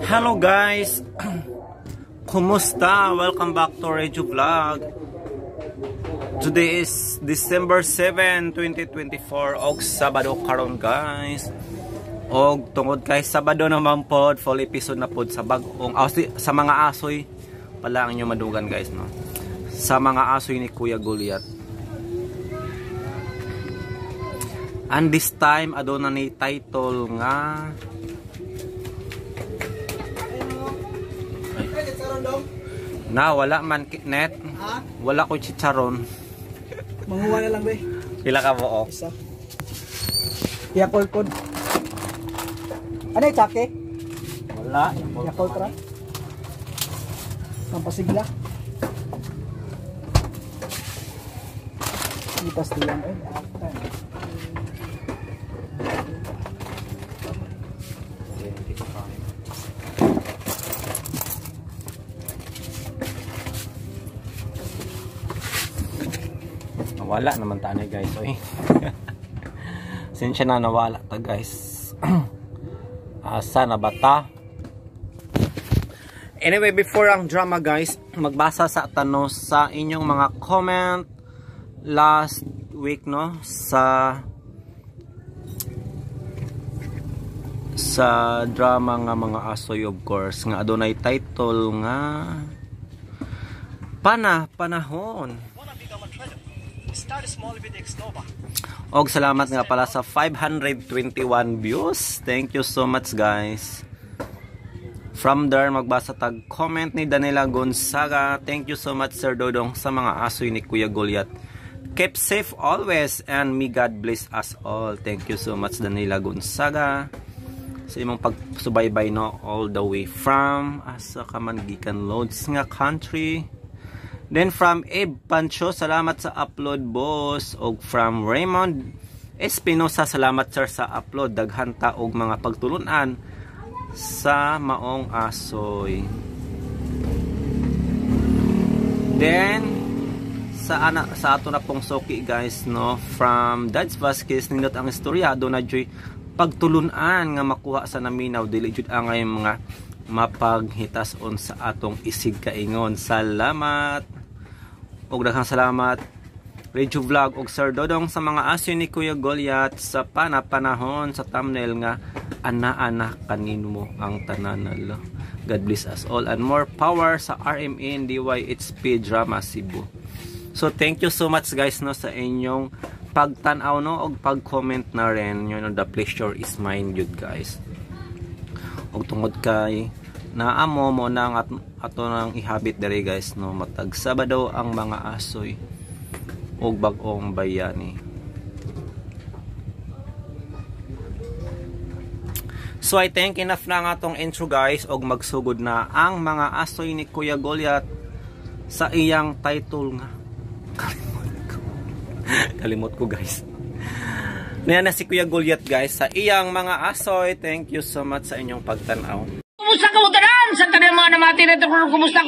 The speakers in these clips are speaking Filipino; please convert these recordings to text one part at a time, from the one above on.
Hello guys, kumusta? Welcome back to Reju Vlog. Today is December 7, 2024 og Sabado karon guys. Og tungod kay Sabado naman pod, full episode na pod sa bagong sa mga asoy pala ang inyo madugan guys, no. Sa mga asoy ni Kuya Goliath. And this time aduna ni title nga na wala man net. Wala ko chicharon. Manguha na lang be. Pila ka mo? Isa. Yakult pod. Ano yung tsake? Wala. Yakult ra. Pampasigla. Hindi pastiyan eh. Wala naman tani guys, oy. Sinsya na nawala ta guys. Asa na bata? Anyway, before ang drama guys, magbasa sa tanong sa inyong mga comment last week, no, sa drama nga mga asoy, of course, nga adunay title nga panahon. Og salamat nga pala sa 521 views. Thank you so much guys. From there magbasa tag comment ni Danila Gonzaga. Thank you so much Sir Dodong sa mga asoy ni Kuya Goliath. Keep safe always and may God bless us all. Thank you so much Danila Gonzaga sa imong pagsubaybay, no, all the way from asa ka man gikan loads nga country. Then from Abe Pancho, salamat sa upload boss. Og from Raymond Espinosa, salamat sir sa upload. Daghanta og mga pagtulunan sa maong asoy. Then sa ato na pong soki guys, no, from Dads Vasquez, nindot ang istorya do na joy pagtulunan nga makuha sa naminaw, dili jud angay mga mapaghitason sa atong isig kaingon. Salamat. Og daghang salamat Reju Vlog og Sir Dodong sa mga asoy ni Kuya Goliath sa panahon sa thumbnail nga ana-ana kanin mo ang tanan nala. God bless us all and more power sa RMN DYHP Drama Cebu. So thank you so much guys, no, sa inyong pagtan-aw, no, og pag-comment na rin. You know, the pleasure is mine yun guys. Og tungod kay naamo mo nang ato nang ihabit dere guys, no, matag Sabado ang mga asoy og bag-ong bayani. So I think enough na nga atong intro guys, og magsugod na ang mga asoy ni Kuya Goliath sa iyang title nga kalimot ko guys. Niya na si Kuya Goliath guys sa iyang mga asoy. Thank you so much sa inyong pagtanaw. Kumusta ka mga sa tanong mga namati na ito, kumusta?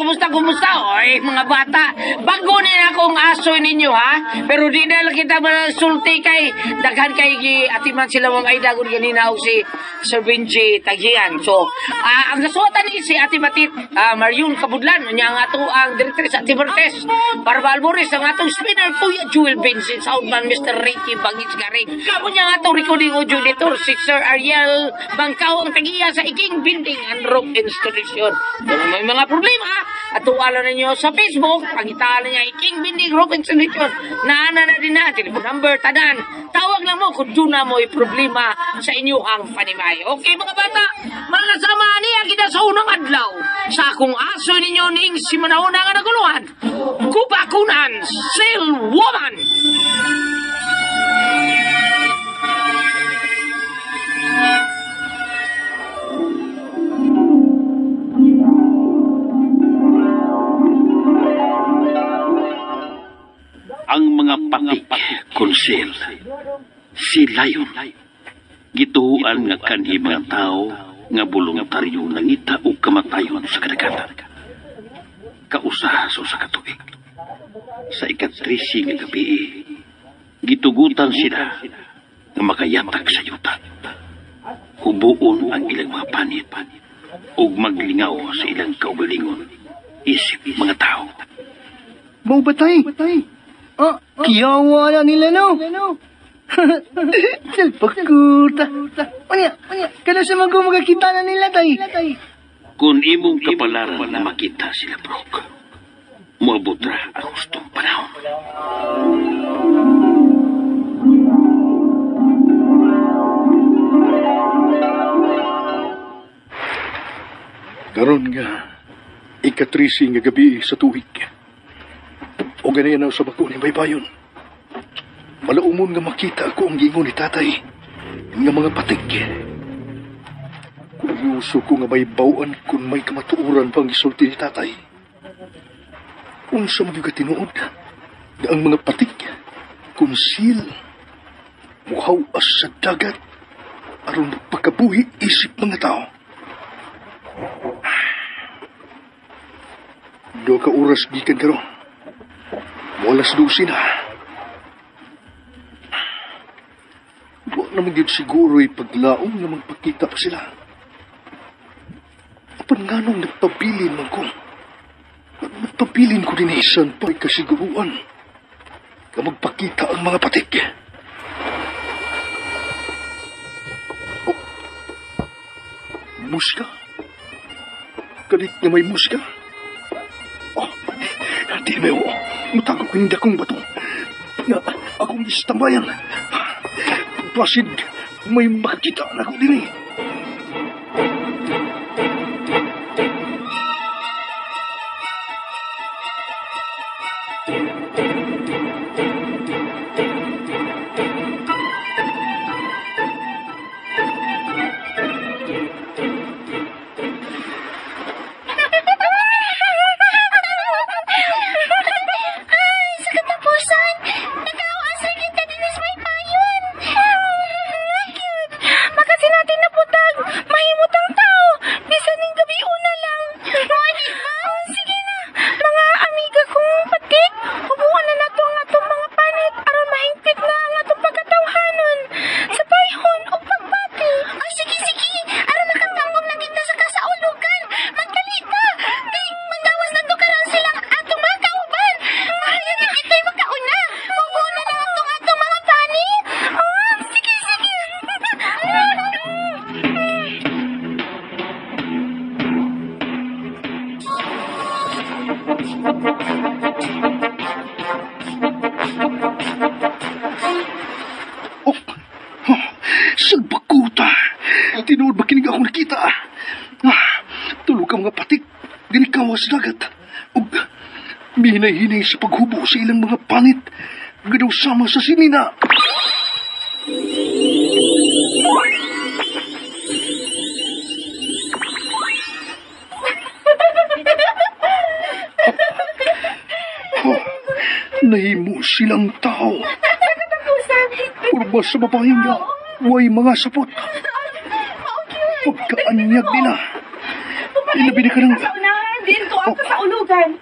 Oy, mga bata, bago nila akong asoy ninyo, ha? Pero di na lang kita sulti kay, daghan kay atiman sila mga idagon ganina o si Sir Benji Tagian. So, ang nasuwatan ni si Ati Matit, Marion Kabudlan, niya ang ato ang directress Ati Bertes, Barbal Boris, ang atong spinner, Kuya Jewel Benson, Soundman, Mr. Ricky Bangits Garing. Kapo niya ang atong recording audio editor, si Sir Ariel Bangkaw, ang tagiya sa Iking Building and Rock Installation. Kung may mga problema, at tuwala ninyo sa Facebook, pagitala niya Iking Building Rock Installation, naana na din na, telephone number, tadan, tawag lang mo kung doon na mo problema sa inyo ang panimay. Okay mga bata, mga kasama niya kita sa unang adlaw, sa akong aso ninyo ning si manahon nga naguluhan, Kupakunan, Sail Woman! Ang mga patik konsil si Lion gituhuan nga kanhi mga tao nga voluntaryo nangita o kamatayon sa kadagatan. Kausa sa katuig sa ika-13 nga gabi gitugutan sila nga makayatag sa yuta. hubuon ang ilang mga panit ug maglingaw sa ilang kaugalingon isip mga tao. Mau batay. Kiyawa na nila, no? Salpakuta. Anya, kada sa mga magkakita na nila, tay. Kung imong kapalaran na makita sila, Brooke, moabot ra ang gustong panahon. Karon nga, ikatrisi nga gabi sa tuig. O ganayan na sa bako ni Baybayon. Malaumon nga makita ako ang gingon ni tatay nga mga patig. Kuryoso ko nga may bawaan kung may kamatuuran pang isulti ni tatay. Unsa magyuga tinuod nga ang mga patig kunsil muhaw as sa dagat aron magpakabuhi isip mga tao. Dua ka oras gikan karon. Walas 12 na. Wa naman yun siguro'y paglaong na magpakita pa sila. Apan nga nung nagpabilin man ko. Nagpabilin ko din isan pa'y kasiguruan na magpakita ang mga patik. Oh. Muska? Kalit na may muska? Oh, di may o. Mutago ko hindi akong bato. Na akong istambayan. Basid, may makita na ako din eh. Salbakuta! Tinuod ba kinig ako nakita? Tulog ka mga patik, ginikawas dagat. Ug minay-hinay sa paghubo sa ilang mga panit, gadaw sama sa sinina. Nahimo silang tao. Urba sa mapahinga, way mga sapot. Pagkaanyag nila. Ilabi na ka ng... Sa unahan, din to ako sa ulugan.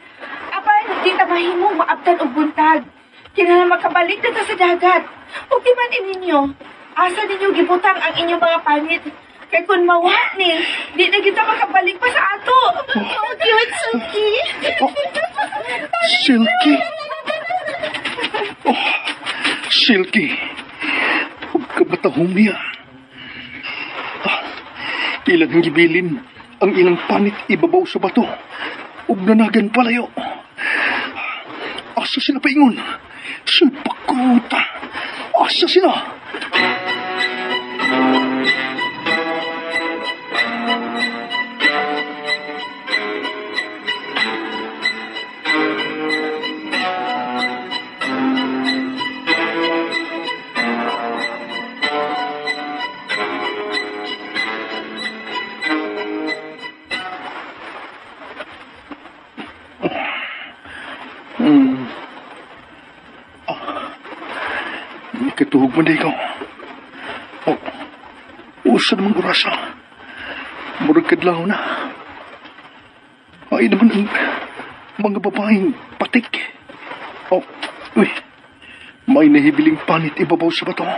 Apan, di ta mahimong maabtan og buntag. Kinahanglan makabalik na ta sa dagat. Ug di man ninyo, asa ninyo gibutang ang inyong mga panit. Kay kun mawa ni, di na kita makabalik pa sa ato. Oh, cute, Silky. Silky? Oh, Silky. Huwag ka matahong niya. Ilang gibilin ang ilang panit ibabaw sa bato. Ug nanagan palayo. Asa sila paingon? Salpakuta. Asa sila? Katuhog man day ko. Oh, usa naman orasa. Murag kadlaw na. Ay naman ang mga babaeng patik. Oh, uy. May nahibiling panit ibabaw sa bato.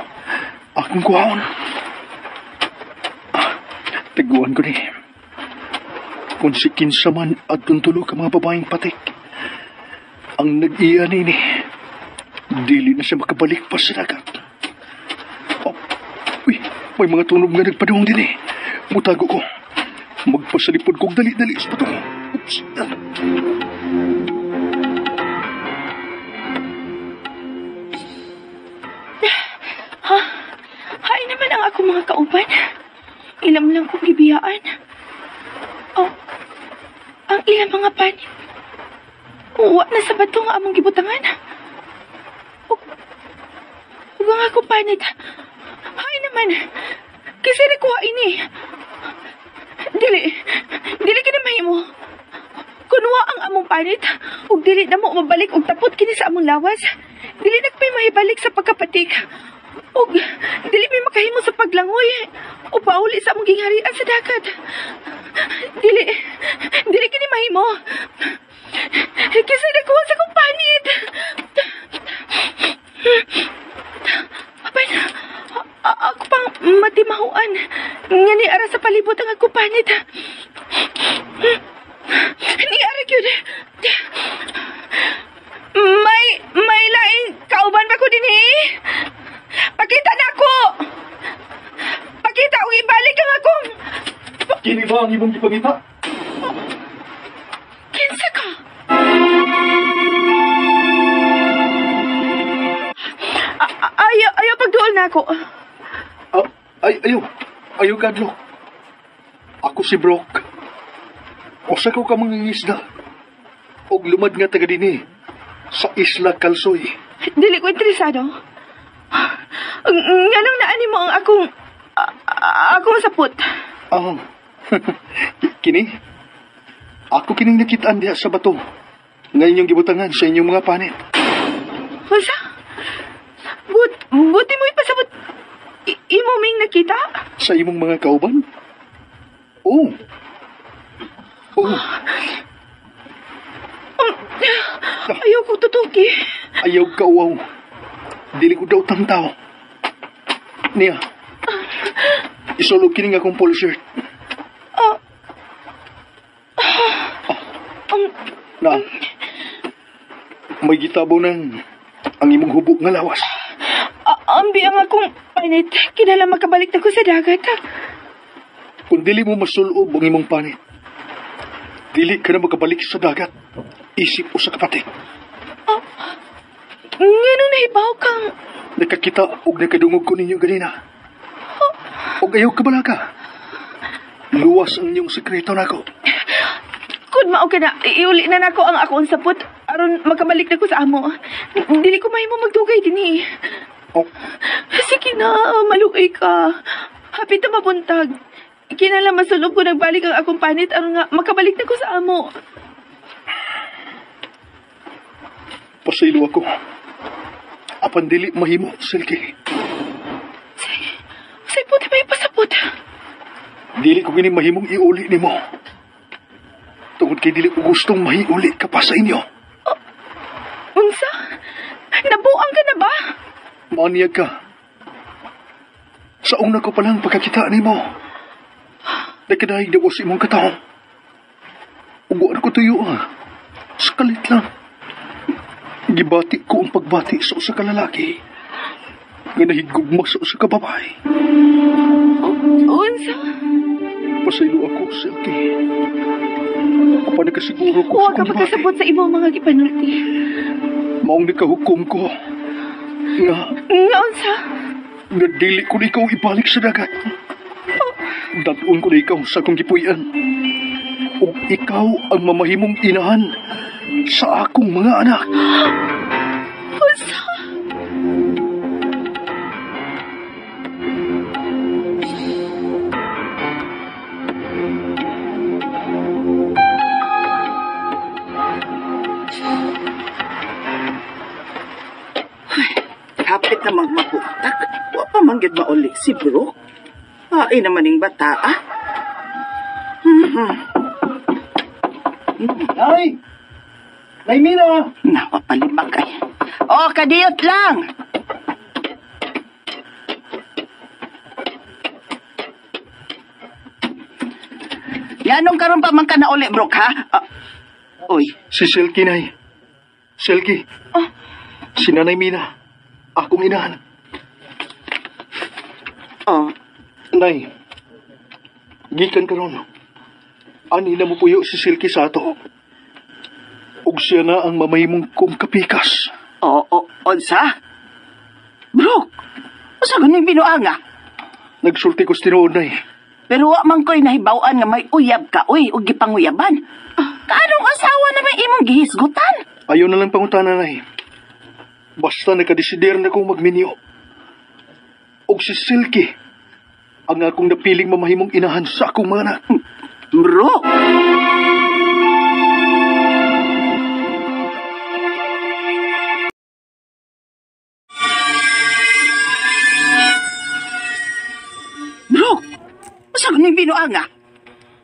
Akong kuhaon. Taguan ko ni. Kung si kinsa man at tuntulo ka mga babaeng patik, ang nag-iya ni, dili na siya makabalik pa sa dagat. Oh, uy, may mga tunog nga nagpadung din eh. Mutago ko. Magpasalipod kong dali-dali sa pato. Oops. Hay naman ang ako mga kauban. Ilam lang kong gibiyaan. Oh, ang ilang mga panit. Uwa na sa bato nga among gibutangan. Ug ang ako panit. Hay naman. Kasi nakuha ini. Dili ka na mahimo. Kunwa ang among panit. Ug dili na mo mabalik og tapot kini sa among lawas. Dili na kami mahibalik sa pagkapatik. Ug dili may makahimo sa paglangoy. O pauli sa among gingharian sa dagat. Dili kini mahimo. Kasi nakuha sa kong panit. Apay, ako pang matimahuan. Nga ni ara sa palibot ang ako panit. Ni ara yun. May laing kauban ba ko din eh? Pakita na ako! Pakita o ibalik ang akong... Kini ba ang imong gipangita? Kinsa ka? Ayaw pagduol na ako. Ayaw kadlok. Ako si Brock. Usa ko ka mga isda. Og lumad nga taga dinhi sa Isla Kalsoy. Dili ko interesado. Nganong naani mo ang akong sapot? Kini? Ako kining nakitaan diha sa bato. Ngayon yung gibutangan sa inyong mga panit. Masa? Buti mo ipasabot. Imo ming nakita? Sa imong mga kauban? Oo. Ayaw ko tutuki. Ayaw kauaw. Dili ko daw tangtaw. Niya. Isulog kining akong polo shirt. Na. May gitabo ng ang imong hubog nga lawas. Ambi ang akong panit. Kinala makabalik na ko sa dagat. Kung dili mo masulob ang imong panit, dili ka na makabalik sa dagat. Isip o sa kapatid. Nganong nahibaw kang... Nakakita o nakadungog ko ninyo ganina. O ayaw kabala ka. Luwas ang inyong sekreto na ako. Kung mao ka na, iuli na nako ang akong sapot aron makabalik na ko sa amo. Dili ko mahimo magdugay dinhi. Oh, Sige na, maluoy ka. Hapit na mabuntag. Kinala masulob ko nagbalik ang akong panit aron nga makabalik na ko sa amo. pasaylo ako. Apan dili mahimo, Silky. Say po, di ba yung pasapot? Dili ko gini mahimong iuli ni mo. Tungod kay dili ko gustong mahiuli ka pa sa inyo. Unsa? Nabuang ka na ba? Maniyag ka. Sa una ko palang pagkakita ni mo. Nagkadahig daw sa imong katao. Ubuan ko tuyo Sakalit lang. Gibati ko ang pagbati sa usa ka lalaki. Nga nahigugma sa usa ka babae. Unsa? Pasaylo ako, Silky. Ako pa nakasiguro ko Huwag sa ka kong magkasabot sa imo mga gipanulti. Maong nakahukom ko. Nga Unsa? dili ko na ikaw ibalik sa dagat. Dadun ko na ikaw sa akong gipuyan. O ikaw ang mamahimong inahan sa akong mga anak. Unsa? Kapit na magmabutak. Wa pa manggid mauli si bro. Ay naman yung bata, Ay! Laimina! Napapalibag ay. Oh, kadiyot lang! Yanong karon pa man ka na uli, Brooke, ha? Uy, Si Silky, Nay. Silky. Si Nanay Mina. Akong inahan. oh, Nay. Gikan karon. Ani na mo puyo si Silky sa ato. Ug siya na ang mamahimong kong kapikas. Onsa? Brooke, usa ganing binuanga? Nagsulti ko sa tinuod, Nay. Pero wa man ko'y nahibawan nga may uyab ka, uy, o gipanguyaban. Kanong asawa na may imong gihisgutan? Ayaw na lang pangutana, Nay. Basta nakadesider na kong magminyo. Og si Silky, ang akong napiling mamahimong inahan sa akong mga anak. Brooke! Brooke! Usa ganing binuanga?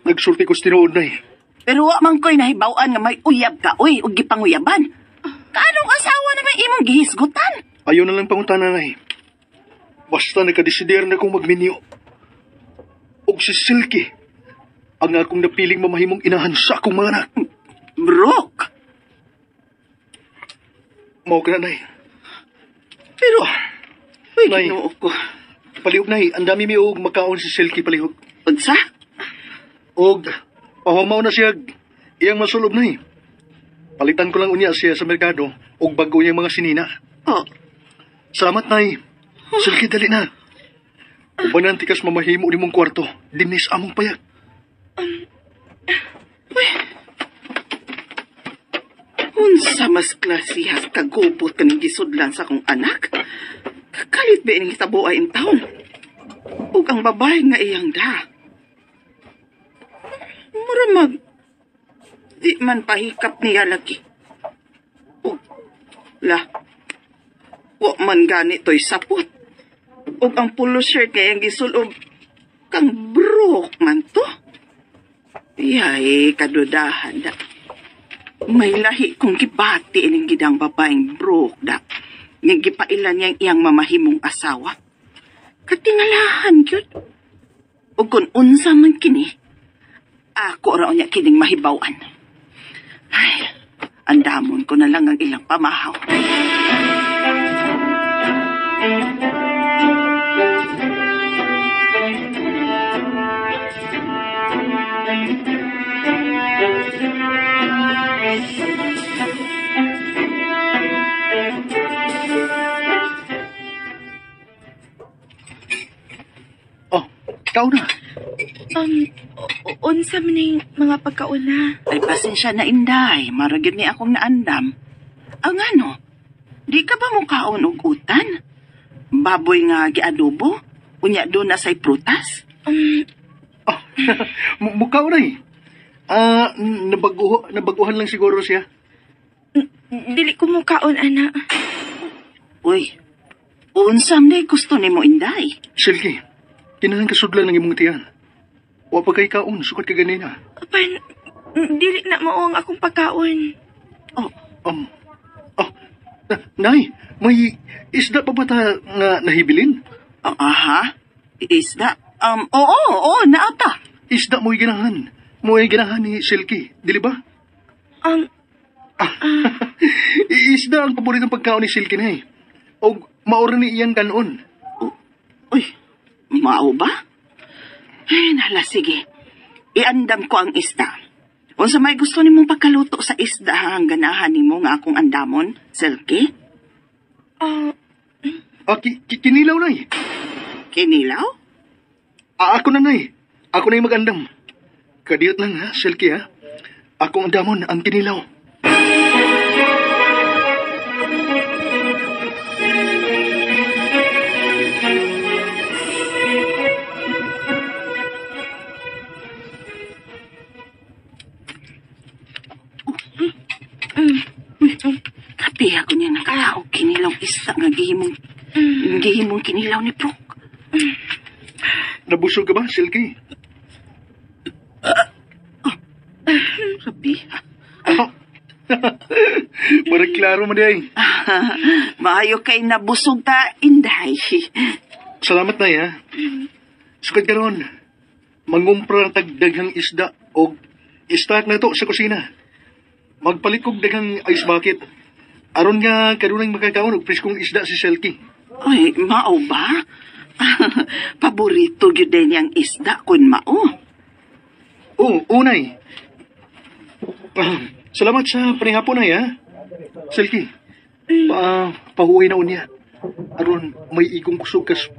Nagsulti ko sa tinuod, Nay. Pero wa man ko'y nahibawan nga may uyab ka, uy, o gipanguyaban. Kanong asawa na may imong gihisgutan? Ayaw na lang pangutana, Nay. Basta nakadesider na kong magminyo. Og si Silky, ang akong napiling mamahimong inahan sa akong mga anak. Brooke! Mao ka na, Nay. Pero, uy, Nay. ginoo ko. Palihog, Nay. Ang dami mi og makaon si Silky, palihog. Unsa? Og, pahamaw na siya iyang masulob, Nay. Palitan ko lang unya siya sa merkado og bago niyang mga sinina. Oh, Salamat, Nay. Silky, dali na. Ubanan tikas mamahimo ni mong kwarto. Dinis among payag. unsa mas klasihas kagubot ka ng gisudlan sa akong anak? Kalit ba ining kitabuay in taon? Ug ang babae nga iyang da. Muramag, di man pahikap niya lagi. Ug, wa man ganito'y sapot. Ug ang polo shirt kayang gisulob, kang Brooke man to. Yay, kadudahan da. May lahi kong gibati ining gidang babaeng Brooke da. Nga gipailan niyang iyang mamahimong asawa. Katingalahan gyud. Ug kun unsa man kini, ako raw niya kining mahibawan. Ay, andamon ko na lang ang ilang pamahaw. Oh, ikaw na. Unsa man yung mga pagkauna? Ay, pasensya na inday. Maragid ni akong naandam. Ang ano, di ka ba mukhaon og utan? Baboy nga giadobo? Unya doon na say prutas? Oh, mukha na eh. Nabaguhan lang siguro siya. Dili ko mukaon, ana. Uy, unsam na gusto ni mo inday? Silky, kinahang kasudlan ng imong tiyan. Wa pa kay kaon, sukat ka ganina. Apan, dili na mao ang akong pagkaon. Nay, may isda pa ba ta nga nahibilin? Aha, isda. Oo, naata. Isda mo'y ginahan. Mo'y ginahan ni Silky, dili ba? Isda ang paboritong pagkaon ni Silky na eh. O maura ni iyang kanon. Uy, mao ba? Ay, nala, sige. Iandam ko ang isda. Unsa may gusto ni mong pagkaluto sa isda ang ganahan ni mo nga akong andamon, Silky? Kinilaw na eh. Kinilaw? Ako na eh. Ako na yung mag-andam. Kadiyot lang ha, Silky ha. Akong andamon ang kinilaw. Kapi ako niya nakalaog kinilaw isda nga gihimong kinilaw ni Brooke. Nabusog ka ba, Silky? Kapi. Parang klaro mo day. Maayo kay nabusog ta, inday. Salamat na ha. Sukat ka ron. Mangumpra ng tagdaghang isda O start na to sa kusina. Magpalit kog daghang ice bucket. Aron nga kadunay makakaon og preskong isda si Selkie. Ay, mao ba? Paborito gyud din yang isda kun mao. Oo, unay. Salamat sa panihapon ay, ha? Selkie, pahuwi na unya. Aron may igong kusog kas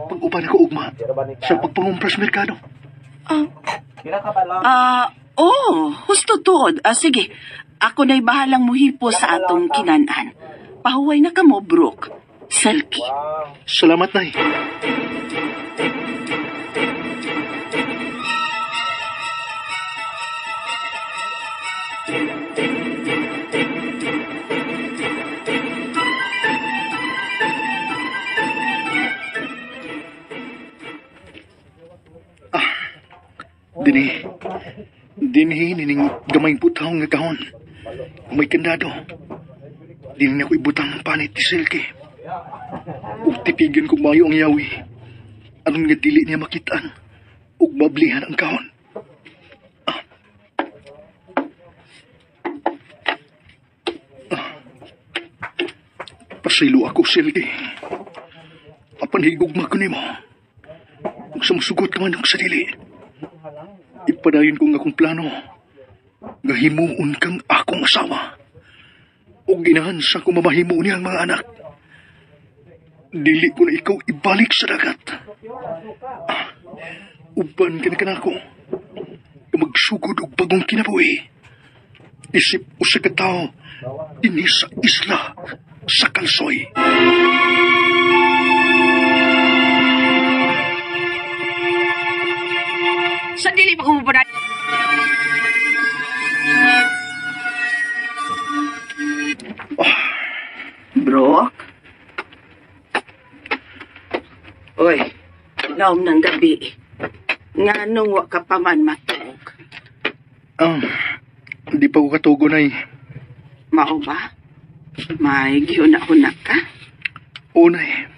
pag-upan ako ugma sa pagpangumpras merkado. Husto tuod. Sige, ako na'y bahalang muhipo sa atong kinanan. Pahuway na ka mo, Brooke. Selkie. Salamat, nay. Dinhi nining gamay butang nga kahon. May kandado. Dinhi ako ibutang ang panit ni Selkie. Ug tipigan kong mayo ang yawi. Aron nga dili niya makitaan. Ug mablihan ang kahon. Pasaylo ako, Selkie. Apan higugma ko nimo. Ug sa musugot ka man sa dili. Ipadayon ko nga akong plano. Gahimuon kang akong asawa. O ginahan sa kung mamahimo niya ang mga anak. Dili ko na ikaw ibalik sa dagat. Uban ka na kanako. Magsugod og bagong kinabuhi. Isip o sa katao, ini sa isla, sa Kalsoy. Sa dili pa kumupada. Brooke? Oy, laom ng gabi. Nga nung wa ka pa man matulog. Di pa ko katugo na Mao ba? May gihuna-huna ka? Unay.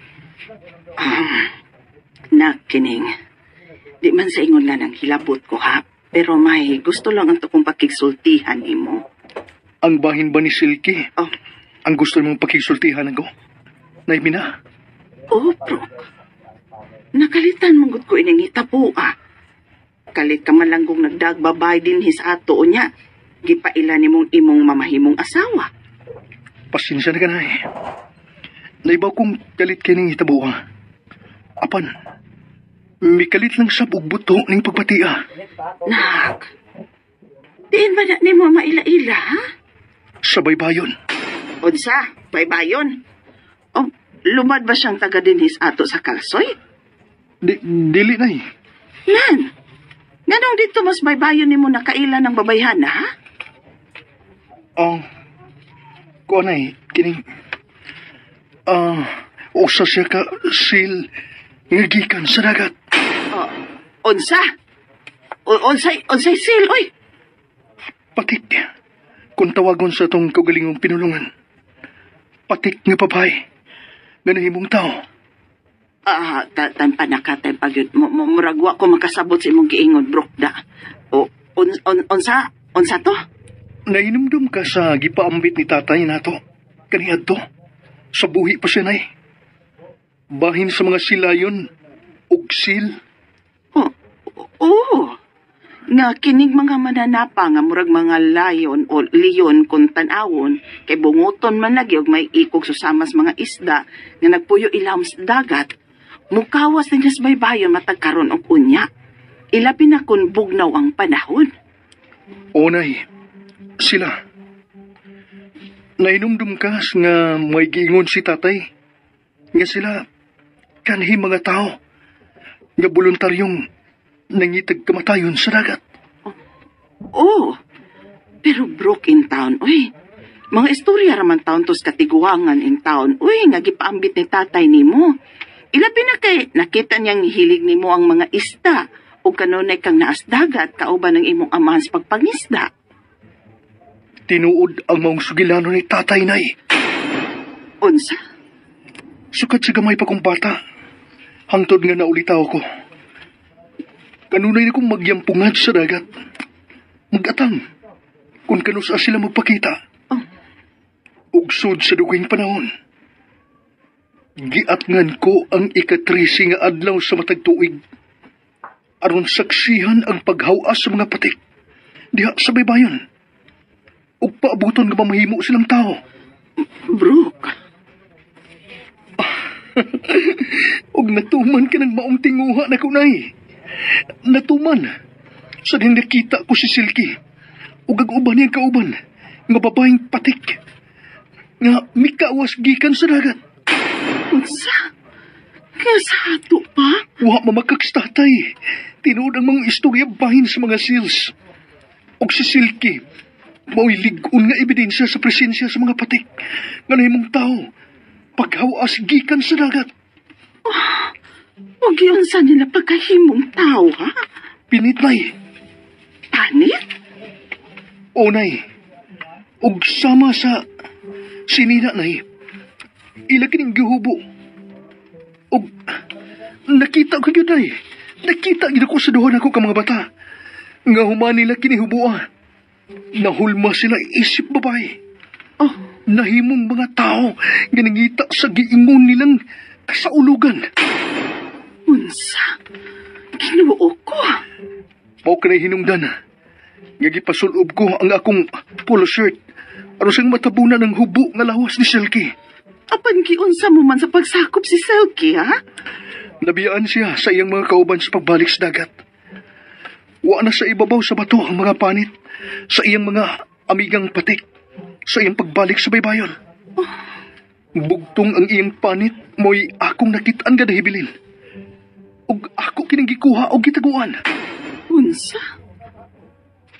Nakining. Di man sa ingon nga nang hilabot ko ha. Pero may gusto lang ang tukong pakigsultihan mo. Ang bahin ba ni Selkie? Oh. Ang gusto mong pakigsultihan ako? Naimina? Oh, Brooke. Nakalitan mong ko inangita po Kalit ka malanggong nagdagbabay din his ato o niya. Gipaila ni mong imong mamahimong asawa. Pasensya na ka na Naibaw kong kalit kining hitabuha. Apan, may kalit lang sa bugbuto ng pagpatia. Nak, diin ba na ni mo maila-ila, ha? Sa baybayon. Unsa, baybayon? O, lumad ba siyang taga dinhis ato sa Kalsoy? Dili na Nan, ganong dito mas baybayon ni mo nakaila ng babayhan, ha? Kuha na kining... usa siya ka sil ngagikan sa dagat. Unsa? Unsay sil, oy? Patik. Kung tawagon sa tong kaugalingong pinulungan. Patik nga papay. Ganahimong tao. Tanpa nakatay pag yun. Muragwa ko makasabot sa imong giingon, Brokda. Unsa to? Nainumdum ka sa gipaambit ni tatay nato. Kaniad to. Sa buhi pa siya bahin sa mga silayon. Ugsil. Oo. Nga kinig mga mananapa nga murag mga layon o leon kung tanawon kay bunguton man lagi og may ikog susamas mga isda nga nagpuyo ilawom sa dagat. Mukawas din sa baybayon matagkaron og unya. Ilabi na kun bugnaw ang panahon. Onay, sila. Nainumdum ka nga may giingon si tatay. Nga sila kanhi mga tao nga voluntaryong nangitag kamatayon sa dagat. Oo. Pero broke in town, uy. Mga istorya raman taon tos katiguangan in town. Uy, nga gipaambit ni tatay nimo. Ilabi na kay nakita niyang hilig nimo ang mga isda o kanunay kang naas dagat kauban ng imong amahan sa pagpangisda. Tinuod ang maong sugilano ni tatay nay. Unsa? Sukat sa gamay pa kong bata. Hangtod nga naulitaw ko. Kanunay na kong magyampungad sa dagat. Magatang, kung kano sa sila magpakita. Ugsod sa duging panahon. Giatngan ko ang ika-13 nga adlaw sa matag tuig. Aron saksihan ang paghawas sa mga patik. Diha sa baybayon. Ug paabuton nga mamahimo silang tao. Brooke, Ug natuman ka ng maong tinguha na kunay. Natuman. Sa din nakita ko si Silky. Ug ang uban niyang kauban. Nga babaeng patik. Nga mikawas gikan sa dagat. unsa? Kaya sa ato pa? Wa mamakakstatay. Tinuod ang mga istorya bahin sa mga seals. Og si Silky, mao'y ligon nga ebidensya sa presensya sa mga patik. Nga nahimong tao, paghawas gikan sa dagat. Huwag yun sa nila pagkahimong tao, ha? Pinitnay, Panit? onay, og sama sa sinina nay, ilagi ning gihubo. Og nakita ko yun ay, nakita gid ako sa duha nako ka mga bata. Nga human nila kinihubua. Nahulma sila isip babae. Oh, Nahimong mga tao nga nangita sa giingon nilang kasaulugan. unsa? Ginuo ko. Mao kanay hinungdan. Nga gipasulob ko ang akong polo shirt aron sang matabunan ng hubo nga lawas ni Silky. Apan giunsa mo man sa pagsakop si Selkie, ha? Nabiyaan siya sa iyang mga kauban sa pagbalik sa dagat. Wa na sa ibabaw sa bato ang mga panit sa iyang mga amigang patik sa iyang pagbalik sa baybayon. Bugtong ang iyang panit mo'y akong nakitaan nga dahibilin. Ug ako kinang gikuha og gitaguan. Unsa?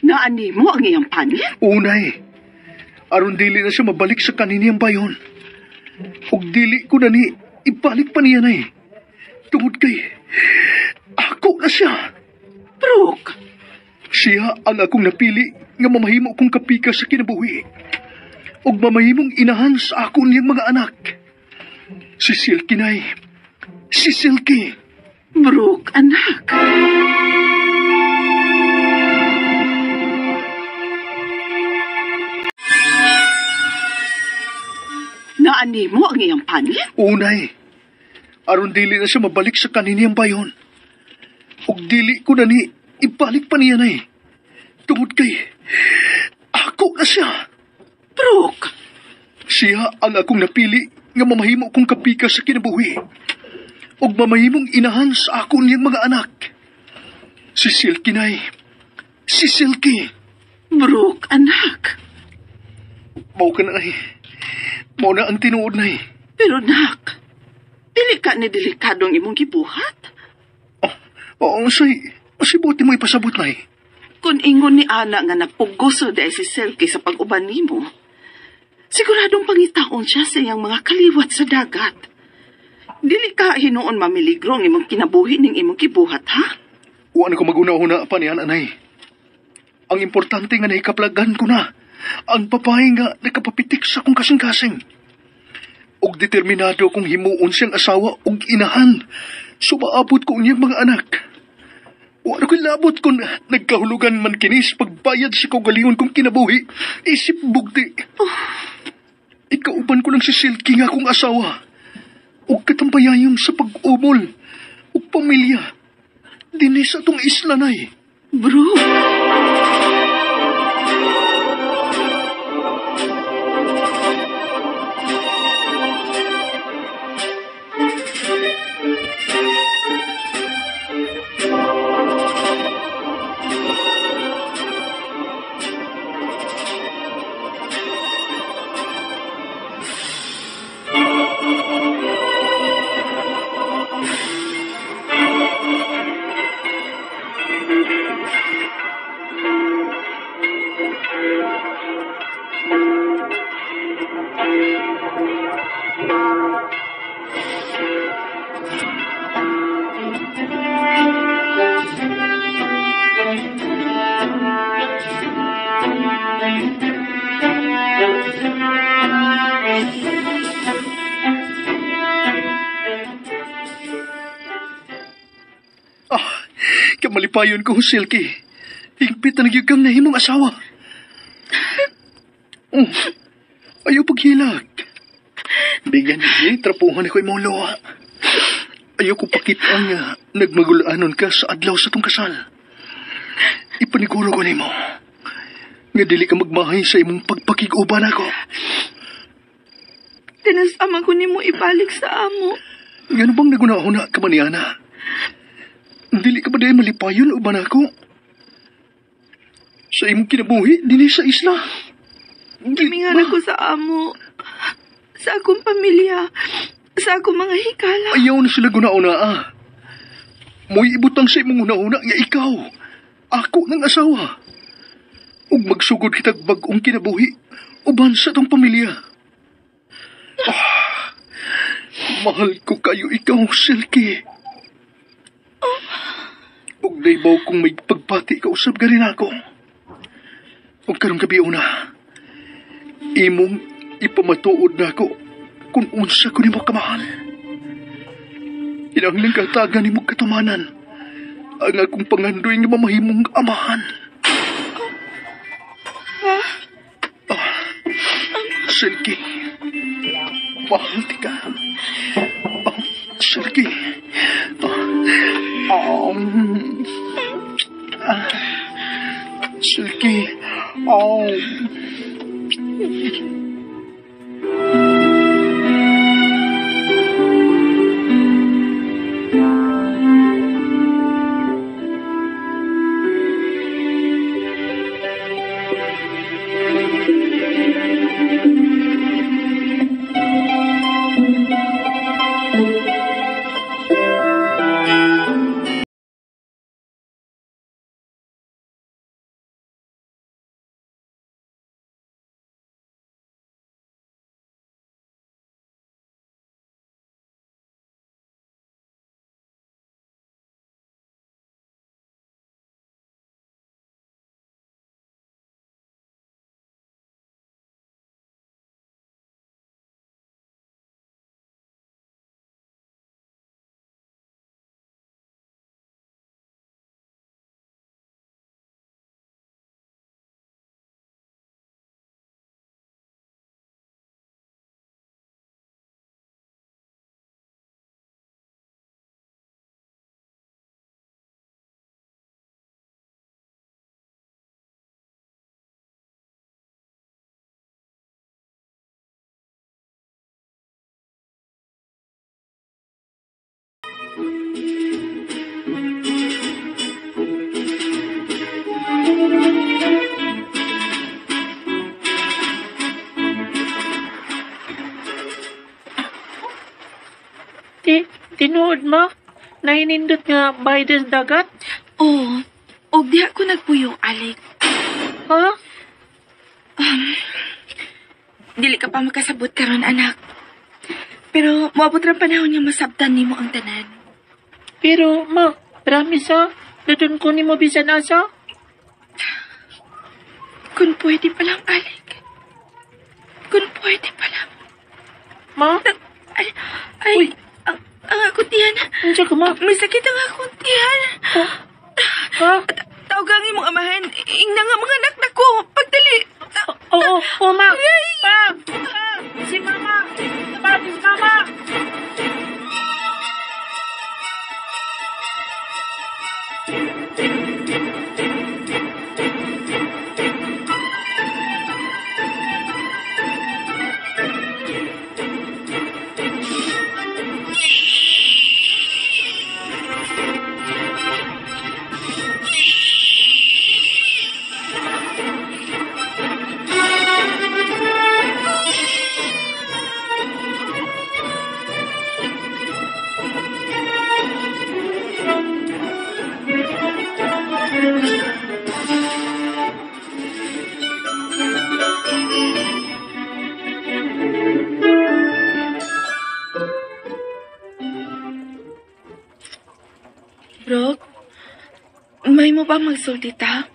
Naani mo ang iyang panit? Unay, aron dili na siya mabalik sa kaniniyang bayon. Ug dili ko na ni ibalik pa niya na tungod kay ako na siya. Brooke, Siya ang akong napili nga mamahimo kong kapika sa kinabuhi. Ug mamahimong inahan sa ako niyang mga anak. Si Silky nay. Si Silky. Brooke, anak. Naani mo ang iyang panit? Unay, aron dili na siya mabalik sa kaniniyang bayon. Ug dili ko na ni ibalik pa niya na tungod kay ako na siya. Brooke, Siya ang akong napili nga mamahimo kong kapika sa kinabuhi. Ug mamahimong inahan sa ako niyang mga anak. Si Silky nay. Si Silky. Brooke, anak. Mao ka na ay. Mao na ang tinuod nay. Pero nak, dili ka ni delikadong imong gibuhat. Oo, si buti mo ipasabot nay. Kung ingon ni Ana nga napugoso dahil si Selkie sa pag-uban nimo, siguradong pangitaon siya sa iyang mga kaliwat sa dagat. Dili ka hinuon mamiligro ang imong kinabuhi ning imong gibuhat, ha? Wa na ko maguna-una pa niyan, anay. Ang importante nga naikaplagan ko na ang babae nga nakapapitik sa kong kasing-kasing. Og determinado kong himuon siyang asawa og inahan. Sumaabot ko niyang mga anak. Wa na ko'y labot kung nagkahulugan man kinis pagbayad sa kaugalingon kong kinabuhi. Isip bugti. Ikauban ko lang si Silky nga akong asawa. Og katambayayon sa pag-umol. Og pamilya. Dinis atong isla nay. Bro, malipayon ko, Silky. Hingpit na nagyag kang nahimong asawa. Oh, ayaw paghilag. Bigyan niya, trapuhan ako imong luha. Ayaw ko pakita nga nagmagulaanon ka sa adlaw sa tong kasal. Ipaniguro ko nimo nga dili ka magmahay sa imong pagpakiguban ako. Tinasama ko nimo ibalik sa amo. Ngano bang nagunahuna ka man niana? Dili ka ba dahil malipayon uban ako? Sa imong kinabuhi, dili sa isla. Gimingan ako sa amo. Sa akong pamilya. Sa akong mga hikala. Ayaw na sila gunauna. Mo'y ibutang sa imong una-una nga ikaw. Ako ng asawa. Ug magsugod kitag bag-ong kinabuhi. Uban sa tong pamilya. Mahal ko kayo ikaw, Silky. Ug naibaw kong may pagpati ka usab ganin ako. Ug karong gabi una, imong ipamatuod na ako kung unsa ko nimo kamahal. Kinahanglan katagan nimo katumanan ang akong pangandoy nga mamahimong amahan. Silky, mahal ti ka. Silky, Silky, Tinuod mo? Nainindot nga by this dagat? Oo. Og diha ko nagpuyo, Alec. Ha? Dili ka pa makasabot karon, anak. Pero moabot ra panahon nga masabtan nimo ang tanan. Pero, ma, promise ha? Dudun ko ni mo bisan asa? Kung pwede pa lang, Alec. Kung pwede pa lang. Ma? Ay, ang akong tiyan. Andiyan ka, ma? May sakit ang akong tiyan. Ha? Tawag imong amahan. Ingna nga mga anak na ko. Pagdali. Oo, ma. Si mama. Si mama. Brooke, may mo ba magsultita?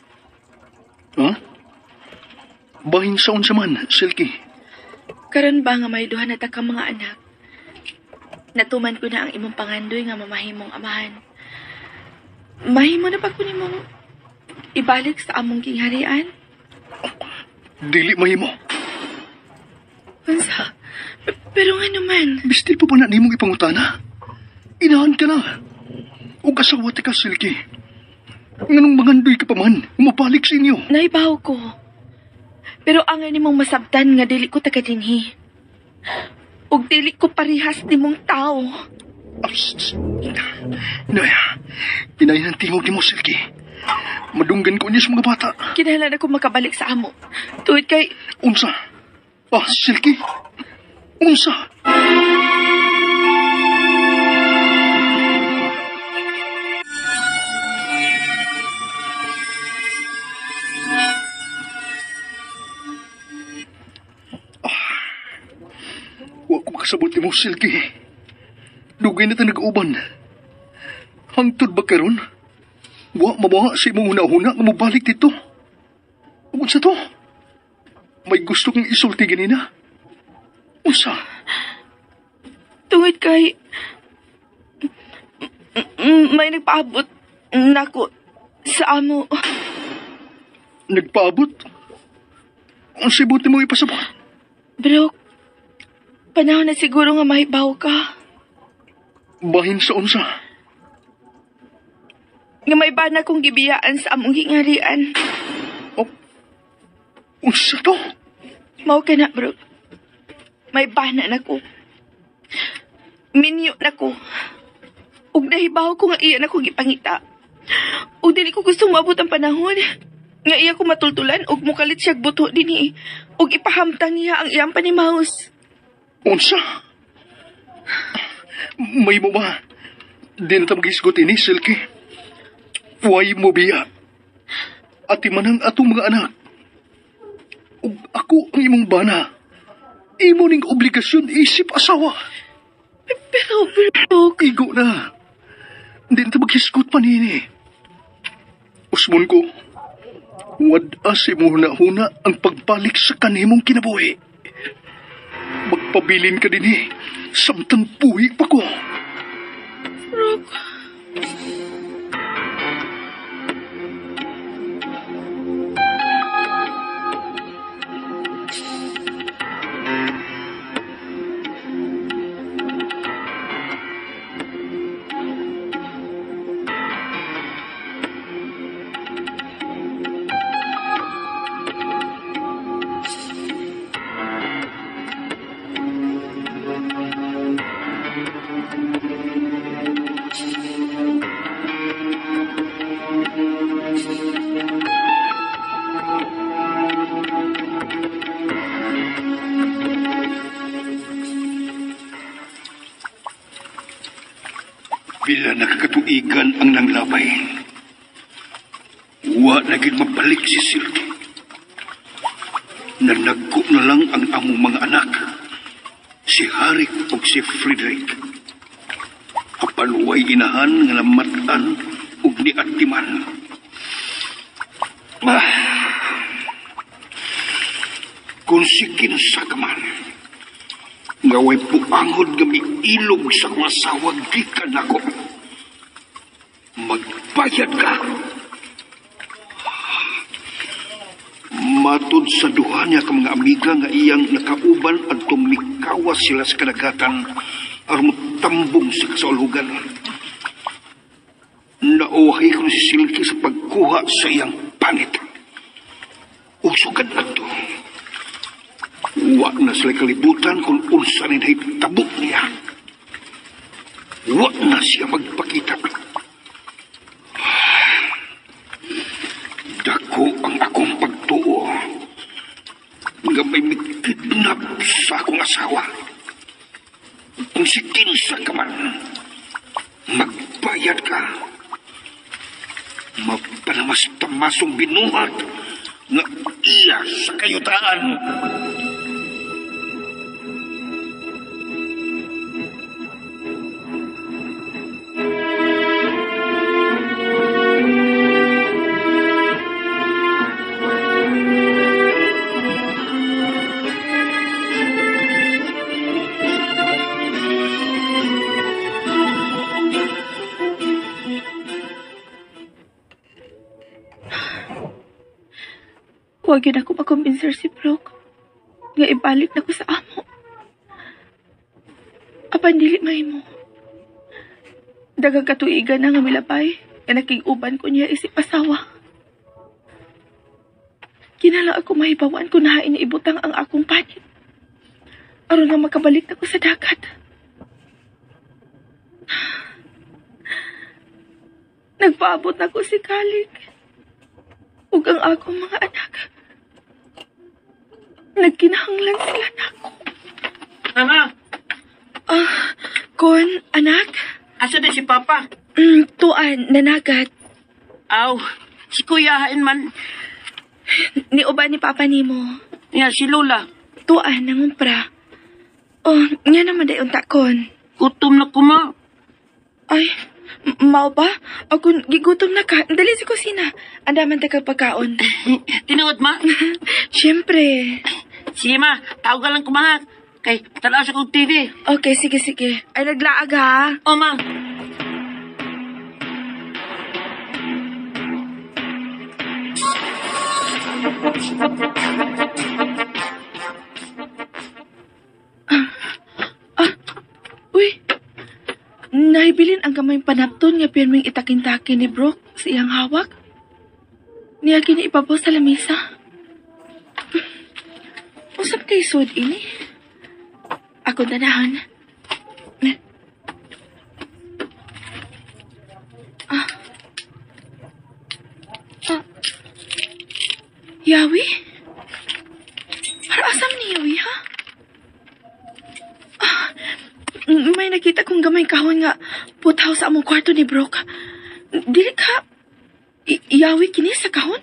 Ha? Bahin sa unsa man, Silky. Karon ba nga may duha na ta ka mga anak? Natuman ko na ang imong pangandoy nga mamahimong amahan. Mahimo na ba ko nimong ibalik sa among gingharian? Dili mahimo. Unsa? Pero nga naman, Bistil pa ba na nimong ipangutana? Inahan ka na. O kasawa ti ka, Silky. Nganong mangandoy ka pa man, umapalik sa inyo. naibaw ko. Pero ang nimong masabtan nga dili ko taga dinhi. Ug dili ko parihas nimong tao. Naya, pinayin ang tingog ni mo, Silky. Madunggan ko niya sa mga bata. Kinahanglan ako makabalik sa amo. Tuwid kay Unsa? Silky? Unsa? Wa ko makasabot ni mo, Silky. Dugay na ta nag-uban. Hangtod ba karon? Wa mabawa sa imong una-una nga mobalik dito. Unsa to? May gusto kong isulti ganina. Unsa? tuwid kay may nagpaabot nako sa amo. Nagpaabot? Ang sibot ni mo ipasabot? Bro, panahon na siguro nga mahibaw ka. Bahin sa unsa? Nga may bana kong gibiyaan sa among gingharian. Unsa to? Mao ka na, bro. May bana na ko. Minyo na ko. Ug nahibaw ko nga iya na ko gipangita. Ug dili ko gusto maabot ang panahon nga iya ko matultulan ug mukalit siya buto dinhi ug ipahamtang niya ang iyang panimahos. Unsa? May mo ba? Di na tamagisgot ini, Silky. Huwag mo biya. Ati manang atong mga anak. Ug ako ang imong bana. Imo ning obligasyon isip asawa. Pero bro, Igo na. Di na tamagisgot pa nini. Usmon ko. Wad asi mo huna ang pagbalik sa kanimong kinabuhi. Magpabilin ka din samtang puhi pa ko. Rob. Bila nakakatuigan ang nanglabay, wa na gid mabalik si Silky. Nanagko na lang ang among mga anak, si Harik ug si Frederick. Apan way inahan nga namatan ug niatiman. Kung si kinsa ka man, nga way puangod nga miilog sa mga sawag gikan ako, magbayad ka. Matod sa duha niya ka mga amiga nga iyang nakauban at tumikawas sila sa kadagatan aron tambong sa kasaulugan. Nauhay ko si Silky sa pagkuha sa iyang panit. Usugad na to. Wa na sila kalibutan kung unsa rin tabok niya. Wa na siya magpakita. Dako ang akong pagtuo nga may mikidnap sa akong asawa. Kung si kinsa ka man, magbayad ka. Mapanamas-tamasong binuhat nga iya sa kayutaan. Huwag yun ako makumbinser si Brooke. Nga ibalik na ko sa amo. Apan dili mahimo. Dagang katuigan na nga milabay. Nga nakig-uban ko niya isip asawa. Kinala ako mahibawan ko na iniibutang ang akong panit. Aron nga makabalik na ko sa dagat. Nagpaabot na ko si Kalik. Ug ang akong mga anak. Nagkinahanglan sila na ako. Mama, Kon, anak? asa na si Papa? Tuan, nanagat. Aw, si Kuyahan man. Ni uban ni Papa nimo. Yan, si Lola. Tuan, nangumpra. Oh, nga naman dayon takon. Gutom na ko, ma. Ay, mao ba? Ako gigutom na ka. Dali sa kusina. Andaman ta kag pagkaon. Tinuod, ma. Siyempre. Sige, ma. Tawag ka lang kumahak. Kay, talaw sa kong TV. Okay, sige. Ay, naglaag ha. O, ma. Uy, nahibilin ang kamay panapton nga pirming itakin-takin ni Brooke sa iyang hawak. Niya kini ipabaw sa lamisa. Usap kay sud ini. Ako danahan. Yawi? Para asam ni Yawi, ha? May nakita kong gamay kahon nga putaw sa among kwarto ni Brooke. Dili ka Yawi kini sa kahon?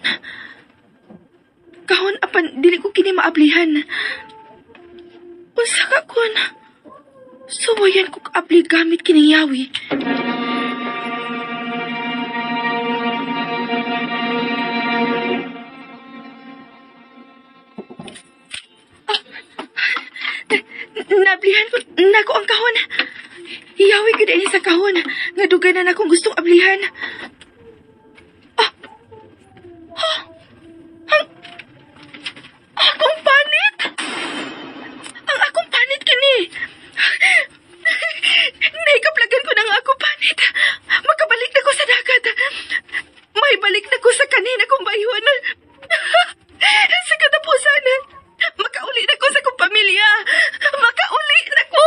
Kahon apan dili ko kini maablihan. Unsa ka kun? Suwayan ko kaabli gamit kini Yawi. Nablihan ko nako ang kahon. Yawi gid ini sa kahon. Nga duganan akong gustong ablihan. Akong panit. Ang akong panit kini. Naikaplagan ko ng akong panit. Makabalik na ko sa dagat. May balik na ko sa kanina kong bayhon. Sa katapusan, makauli na ko sa kong pamilya. Makauli na ko.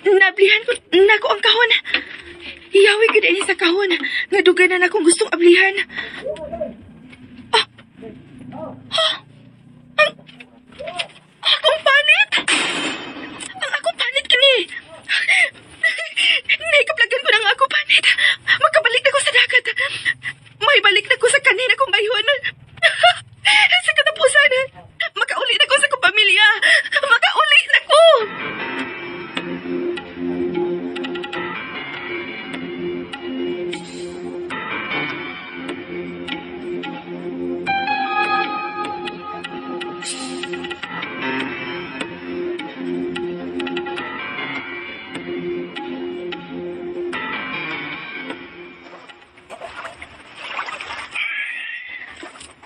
Nablihan ko nako ang kahon. Iyawi gid ini sa kahon. Nga duganan akong gustong ablihan. Akong panit. Ang akong panit kini. Naikaplagan ko ng akong panit. Makabalik na ko sa dagat. May balik na ko sa kanina kong bayhon. Sa katapusan, makauli na ko sa kong pamilya. Makauli na ko.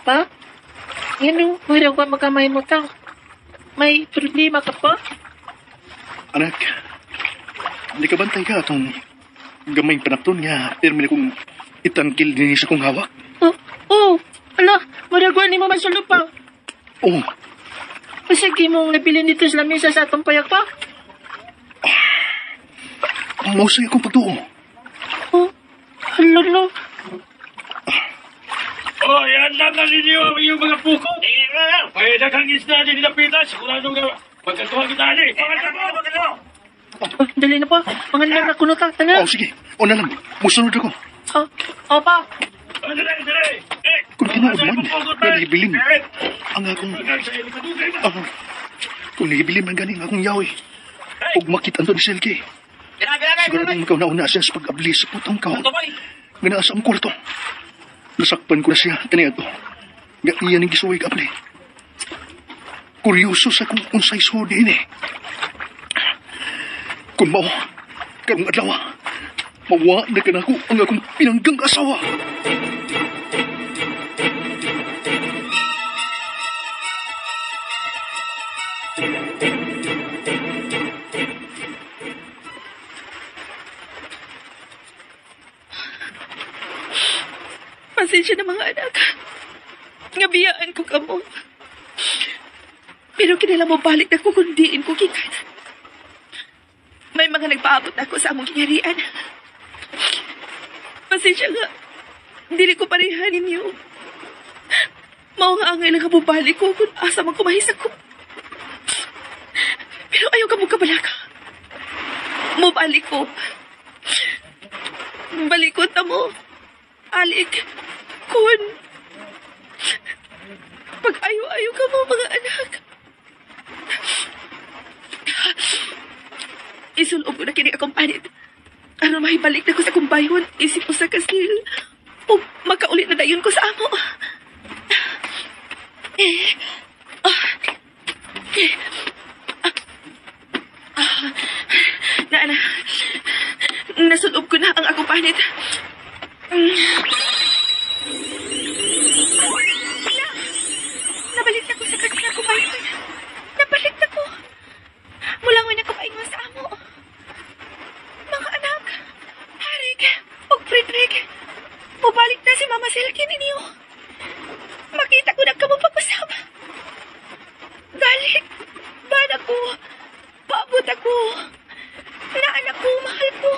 Pa? Yan yung mayroon pa magkamay mo tang. May problema ka pa? Anak, hindi ka bantay ka itong gamay panapton nga termine kong itangkil din sa kong hawak? Oh, ala, maragwan ni mo masulog pa. Oo, Sige mong nabilin dito sa lamisa sa atong payak pa. mausay akong pagtuo. Oh, halalo. Oh, yan lang na ninyo yung mga puko. Pwede kang isda din nilapitan. Sigurado nga. Pagkatuwa kita ni. Dali na po. Pangalan na kuno ta. Tanga. Oh, sige. O na lang. Musunod ako. Opa. Kung tinuod man, nagibilin ang akong... kung nagibilin man ganing akong yawi. Huwag makita ni Selke. Siguradong makauna-una siya sa pag-abli sa putang kahon. Nga naa sa ang kwarto. Nasakpan ko na siya. Kaniya to. Nga iyan ang gisuway ka-abli. kuryoso sa kung unsay sudi ni. Kung mao, karong adlaw, mawa na ka na ako ang akong pinanggang asawa. Pasensya na mga anak. Ngabiyaan ko kamo. Pero kinala mo balik na ko kung diin ko kikan. May mga nagpaabot na ako sa among kingharian. Pasensya nga. Dili ko parehan ninyo. Mao nga angay lang kabubalik ko kung asa man kumahis ako. Pero ayaw ka mo kabalaka. Mubalik ko. Balikot na mo. Alik. Kun. Pag-ayo-ayo ka mo, mga anak. Isulob ko na kini akong panit. Ano mahibalik na ko sa kumbayon, isip ko sa kasil. O makaulit na dayon ko sa amo. Nasulob ko na ang akong panit. Nabalik na ko sa kanila kumayon. Nabalik na ko. Mulangoy na kumaingon sa amo. Mga anak, Harig, o Frederick, mubalik na si Mama Silky ninyo. Makita ko na kamo pagpasama. Galik, bana ko, paabot ako. Na anak ko, mahal ko.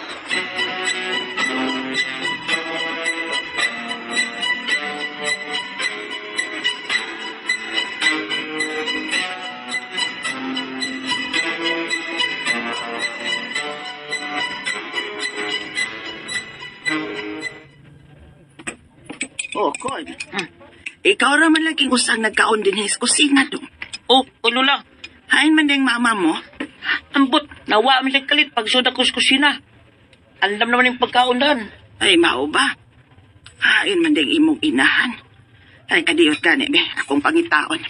Oh, Kon. Ikaw raman laging usang nagkaon din sa kusina dong. Oh, Lula. Hain man din mama mo. Ambot, nawa mi sa kalit pag suda ko sa kusina. Alam naman yung pagkaundan. Ay, mao ba? Hain man din imong inahan. Ay, kadiyot ka be, akong pangitaon.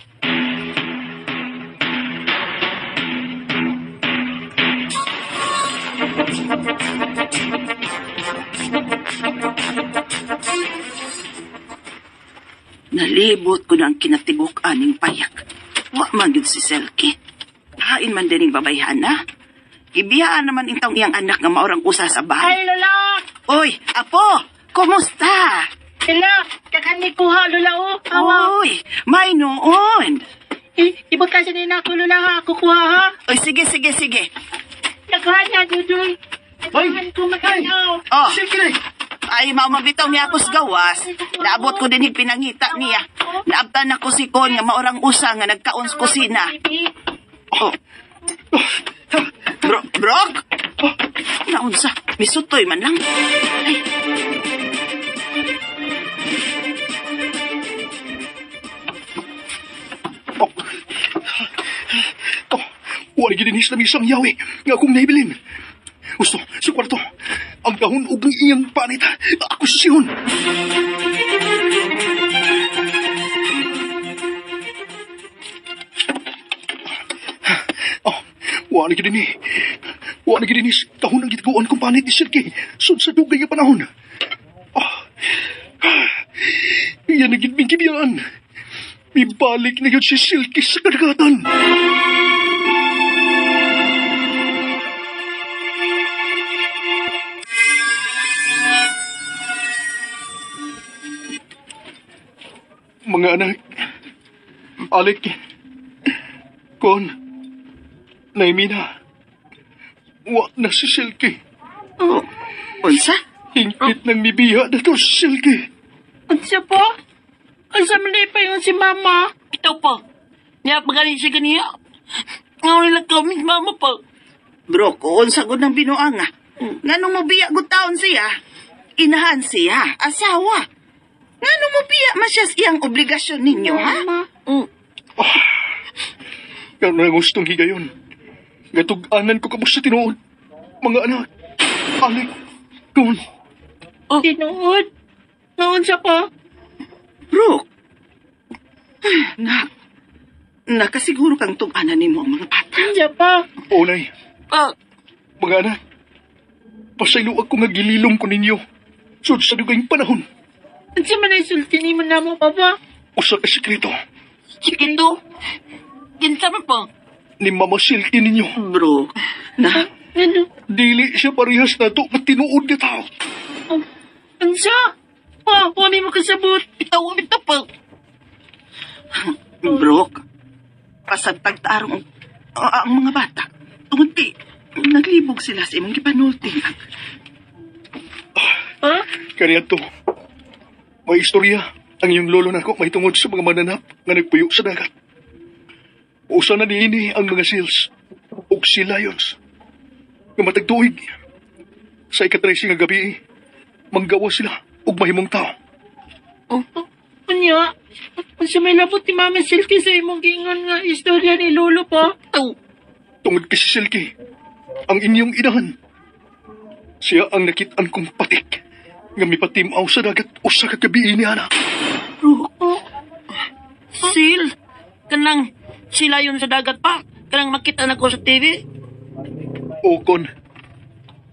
Nalibot ko ng kinatibuk aning payak. Wa man gyud si Selkie. Hain man din babayhan na. Ibiyaan naman intong iyang anak nga maorang usa sa bahay. Ay, Lula! Oy, apo! Kumusta? Lula, kakani ko ha, Lula, oh. Awa. Oy, may noon. Ibot kasi din ako, Lula, ha. Kukuha, ha. Oy, sige. Nagkuhan niya, Dudoy. Nagkuhan ko magkanaw. Oh, ay, mamabitaw niya ako sa gawas. Naabot ko din yung pinangita niya. Naabtan ako si Kon nga maorang usa nga nagkaon sa kusina. Oh. Brok? Naunsa, misutoy man lang. Ay. Wala gidinis na misang yawi nga akong naibilin. Gusto, sa kwarto, ang dahon ug ng iyang panit, ako sisihon. Wala gidinis, dahon ang gitguan kong panit ni Sergey, sud sa dugay nga panahon. Iyan na gitming kibiyaan. Ibalik na yun si Silky sa kadagatan. Mga anak, Alec, Kon, Naimina, wa na si Silky. Oh, unsa? Hingpit ng mibiya na to si Silky. Unsa po? Unsa man pa yung si Mama? Ito po. Niya pagaling siya ganiya. Ngayon lang kami, Mama po. Bro, kung sa gud ng binuanga. Nganong mo biya gud taon siya? Inahan siya, asawa. Nganong mo biya masyas iyang obligasyon ninyo, ha? Kaya na gustong higayon. Gatug-anan ko kabos sa tinuod. Mga anak, Alec, Kon. Tinuod? Ngayon siya po? Bro, nakasiguro kang tug-anan nimo ang mga bata. Hindi pa. O, Nay. Pa, Mga anak, pasaylo ako nga gililom ko ninyo. Sud sa dugayng panahon, ang siya man ay sulti ni mo na mo, Papa. usa ka sekreto Sikito. Ginsa man po. ni Mama Silky ninyo. Bro, na, Ano? Dili siya parehas na to at tinuod na tao. Ang siya? Pa, huwag mo kasabot. Itaw, ito pa. bro, pasagtag tarong ang mga bata. Tungod kay, naglibog sila sa imong gipanulti. Ha? Kaya to, may istorya ang iyong lolo na ako may tungod sa mga mananap nga nagpuyo sa dagat. Usa na niini ang mga seals ug sea lions nga matagtuig. Sa ika-13 nga gabi, manggawa sila ug mahimong tao. Oh, kanya? Kung siya may labot ni Mama Silky sa imong gingon nga istorya ni Lolo pa. Oh, Tungod kay si Silky, ang inyong inahan. Siya ang nakitaan kong patik nga mipatimaw sa dagat usa ka gabi ni ana. Sil, kanang sila yun sa dagat pa. Kanang makita na ko sa TV. O kon,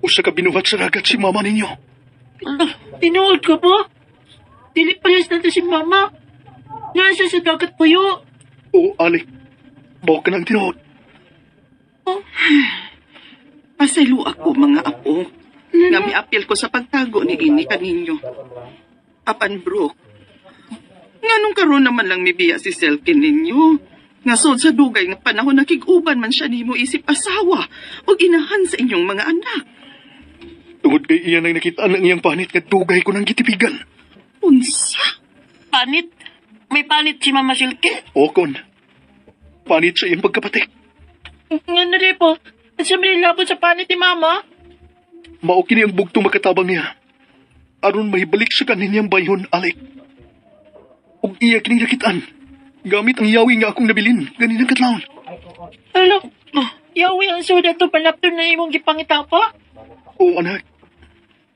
usa ka binuhat sa dagat si mama ninyo. Tinuod ka po? Dili pares natin si Mama. Nasa sa dagat po yun. O Alec, bawa ka ng tinuod. Pasaylo ako, mga apo. Nga miapil ko sa pagtago ni ini kaninyo. Apan, bro, nganong karon naman lang mibiya si Selkin ninyo. Nga sod sa dugay nga panahon nakiguban man siya nimo isip asawa o inahan sa inyong mga anak. Tungod kay iyan ang nakitaan ang iyang panit nga dugay ko ng gitipigan. Unsa? Panit? May panit si Mama Silky? O kon, panit sa iyang pagkapatik. Nga na rin po. Siya may labot sa panit ni Mama. Mao kini ang bugtong makatabang niya. Aron mahibalik sa kaninyang bayhon, Alec. Ug iya kini nakitaan. Gamit ang yawi nga akong nabilin ganinang kadlawon. Alam, yawi ang suda to panapton na imong gipangita pa. O anak,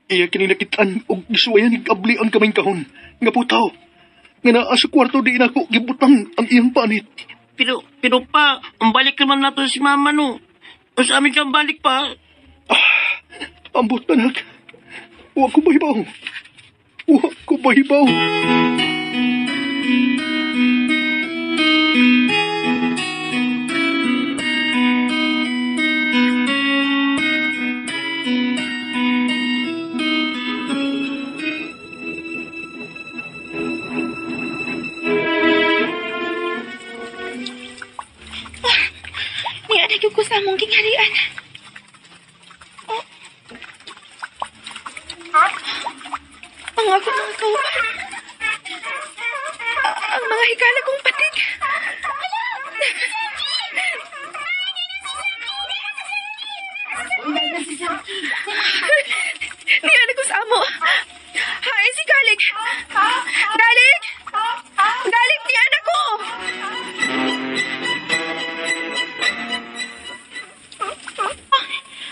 iya kini nakitaan ug gisuwayan ig abli ang kamay kahon nga putaw. Nga naa sa kwarto di nako gibutang ang iyang panit. Pero pa, ang balik naman nato si Mama no. O sa amin siyang balik pa. Ambot anak. Wa ko mahibaw. Wa ko mahibaw. Niya na ko sa among gingharian. Ang ako mga kauban. Ang mga higala kong patik. Niya na ko sa amo. Hay, si Galik. Galik! Galik, niya na ko!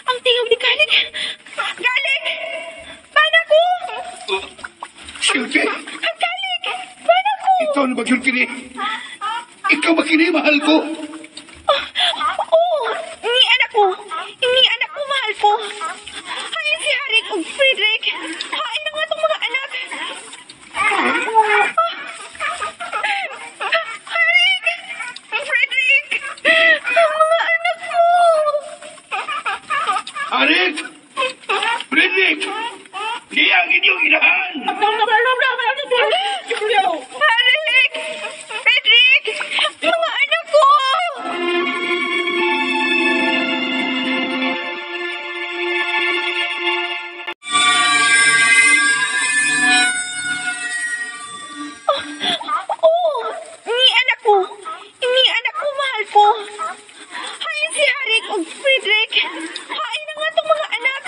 Ang tingog ni Galik. Galik! Bana ko! Silke, Galik! Bana ko! ikaw na magyul kini. Ikaw ba kini mahal ko? Oo! Ni anak ko! Ni anak ko, mahal ko! Hain si Harik ug Frederick! Hain na nga itong mga anak! Harik! Frederick! Ang mga anak ko! Arik! Frederick! Di ang inyong inahan! Harik! Frederick! Mga anak ko! Oo! Ni anak ko! Ni anak ko, mahal ko! Hain si Harik ug Frederick! Hain na nga itong mga anak!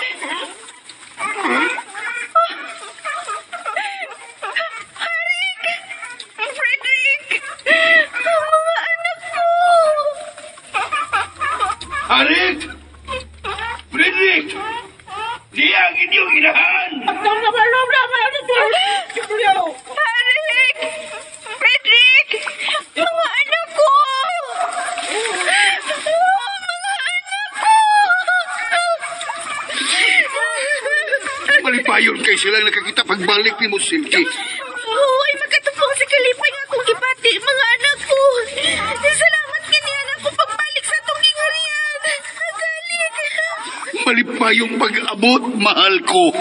Harik! Frederick! Ang mga anak ko! Arik! Frederick! Di ang inyong inahan! Harik! Frederick! Mga anak ko! kay silang nakakita pagbalik ni mo, Silky. Ay, magkatupong si Kalipay nga akong gipati, mga anak ko. Salamat kini anak ko pagbalik sa itong gingarian. Agalit. Malipayong pag-abot, mahal ko.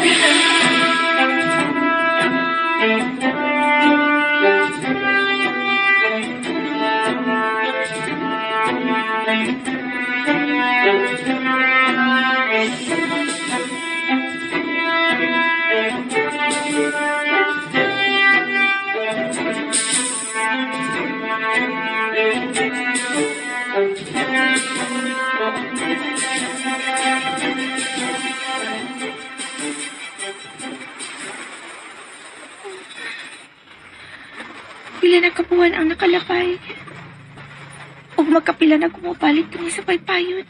Pila na kabuhan ang nakalapay. Ug magkapila na kumabalik kami sa paypayon.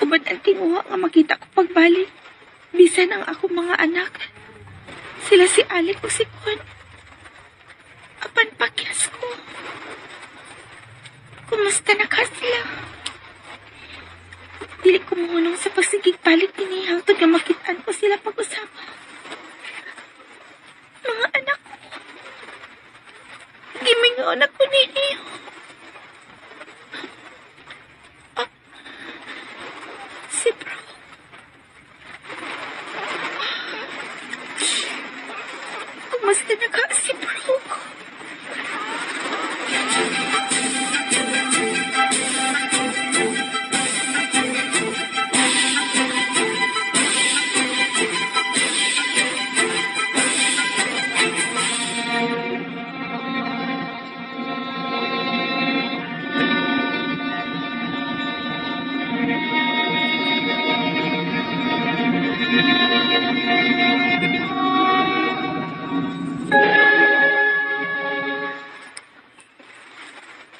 Ubad ang tinguha nga makita ko pagbalik. Bisan ang ako mga anak. Sila si Alec o si Juan. Apan pakyas ko. Kumusta na ka sila? Dili ko muhunong sa pagsigig balik ni hangtod nga makitaan ko sila pag-usama. Mga anak ko. Gimingon ako ninyo. Si Bro. Kumusta na ka si Bro?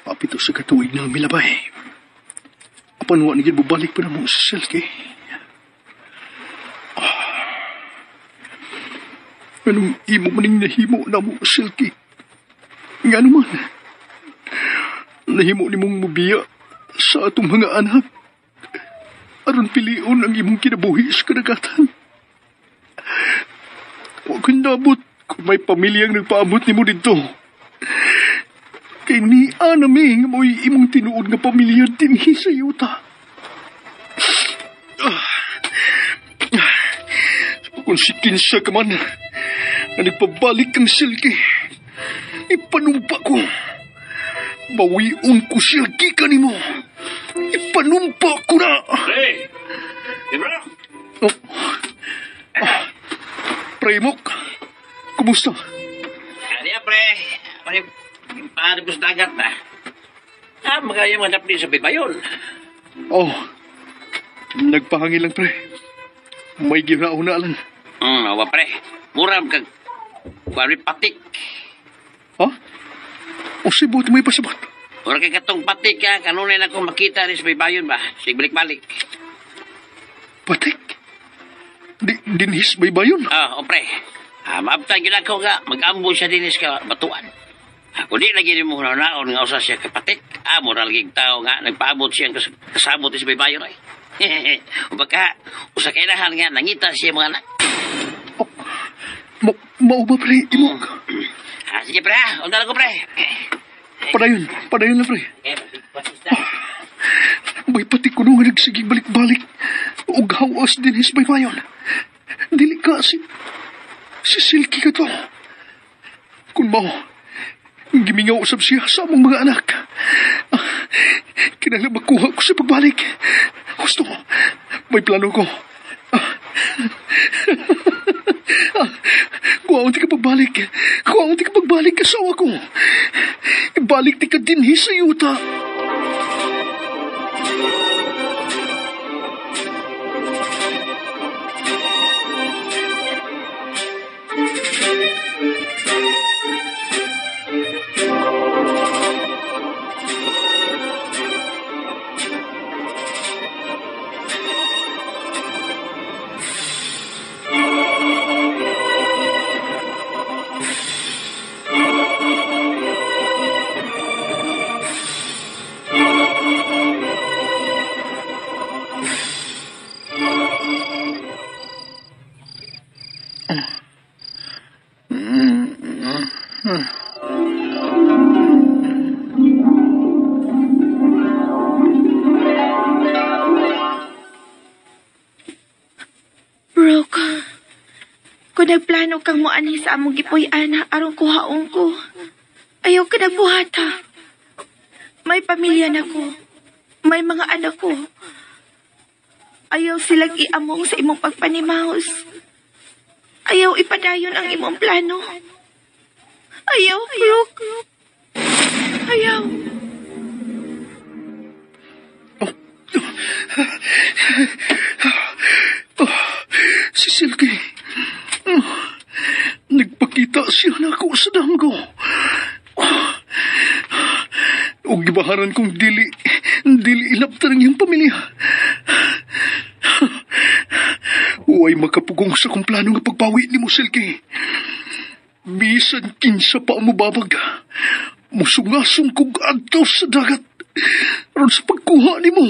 Apito sa katuig na milabay. Apan wa nigid bubalik pa na mo sa Silky. Anong imo maning nahimo na mo, Silky? Nga naman, nahimo ni mong mubiya sa atong mga anak. Aron pilion ang imong kinabuhi sa kadagatan. Huwag kang nabot kung may pamilyang nagpaamot ni mo dito. Kay ni Anaming mo'y imong tinuod nga pamilya din sa yuta. Kung si Kinsa ka man, na nagpabalik kang Silky, ipanumpa ko. Bawiun ko Silky ka ni mo. Ipanumpa ko na. Hey! Diba? Oh. Premok, kumusta? Ano yan, pre? Paano po sa dagat na? Magaya mga napli sa bibayon. Oh, nagpahangin lang, pre. May ginauna lang. Awa, pre. Muram kag kuwari patik. Ha? O sibot may pasabot? Ora kay katong patik ka, kanunay na akong makita rin sa bibayon ba? Sige, balik-balik. Patik? Dinhis may bayon? O pre. Maabtan yun ako nga, mag-ambo siya dinis ka batuan. Kung di lagi mo naon nga usa siya kapatik, mo na laging tao nga, nagpaabot siyang kasabot sa bibayon ay. Baka, usa kailahan nga, nangita siya mga anak. Mauba, pre, imong. Sige, pre, undala ko, pre. Padayon na, pre. May pati ko nung nagsigig balik-balik. Ug hawas din his may mayon. Dili ka si Silky ka to. Kung mo, gimingaw usab siya sa among mga anak. Kinahanglan makuha ko sa pagbalik. Gusto ko, may plano ko. Kuwaon di ka pagbalik. Kuwaon di ka pagbalik kasawa ko. Ibalik di ka din sa yuta. Brooke, kung nagplano kang muani sa among gipuy-ana aron kuhaon ko, ayaw ka nagbuhat ha. May pamilya na ko. May mga anak ko. Ayaw silang iamong sa imong pagpanimahos. Ayaw ipadayon ang imong plano. Ayaw, Brooke. Ayaw. Si Silky. Nagpakita siya na ako sa damgo. O gibaharan kong dili ilaptan ang iyang pamilya. Huwag makapugong sa kong plano nga pagpawi ni mo, Silky. Bisan kinsa pa mo babag. Musungasong kong adto sa dagat. Aron sa pagkuha ni mo.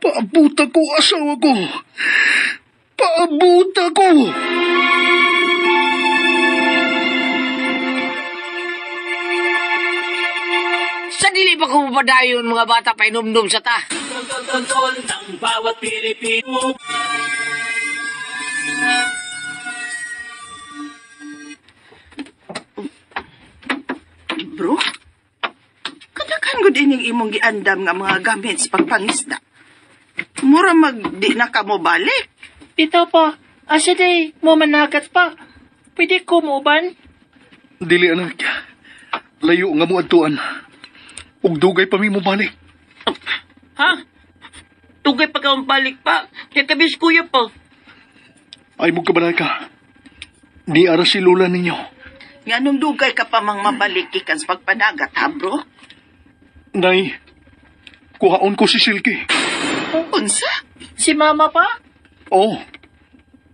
Paabuta ko, asawa ko. Paabuta ko. Sa dili pa ko mapadayon mga bata pa inumdum sa ta. Kontrol ng bawat Pilipino. Bro, kadakan ko din yung imong giandam nga mga gamit sa pagpangisda. Mura di na ka mo balik. Ito pa, asa day mo managat pa. Pwede ko mo ban? Dili, anak. Layo nga mo adtuan. Ug dugay pa mi mo balik. Ha? Tugay pa ka balik pa. Kaya kabis kuya pa. Ay mo kabalay ka. Di ara si lula ninyo. Nga nung dugay ka pa mang mabalik ikan sa pagpanagat, ha, bro? Nay, kuhaon ko si Silky. Unsa? Si mama pa? Oo.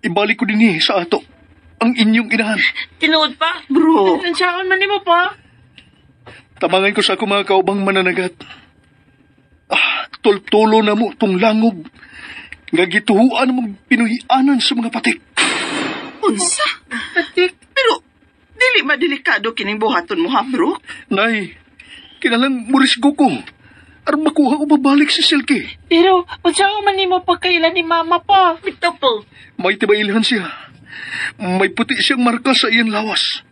Ibalik ko din sa ato. Ang inyong inahan. Tinuod pa? Bro, Saan man mo pa? Tamangan ko sa ako mga kaubang mananagat. Tultulo na mo tong langob. Nga gituhuan mong pinuhianan sa mga patik. unsa? Patik. Pero, dili madelikado kining buhaton mo, ha, bro? Nay, kinalang murisgo ko. Aron makuha ko babalik si Silky. Pero, saan man mo pagkailan ni mama pa? Ito po. May tibailhan siya. May puti siyang marka sa iyang lawas.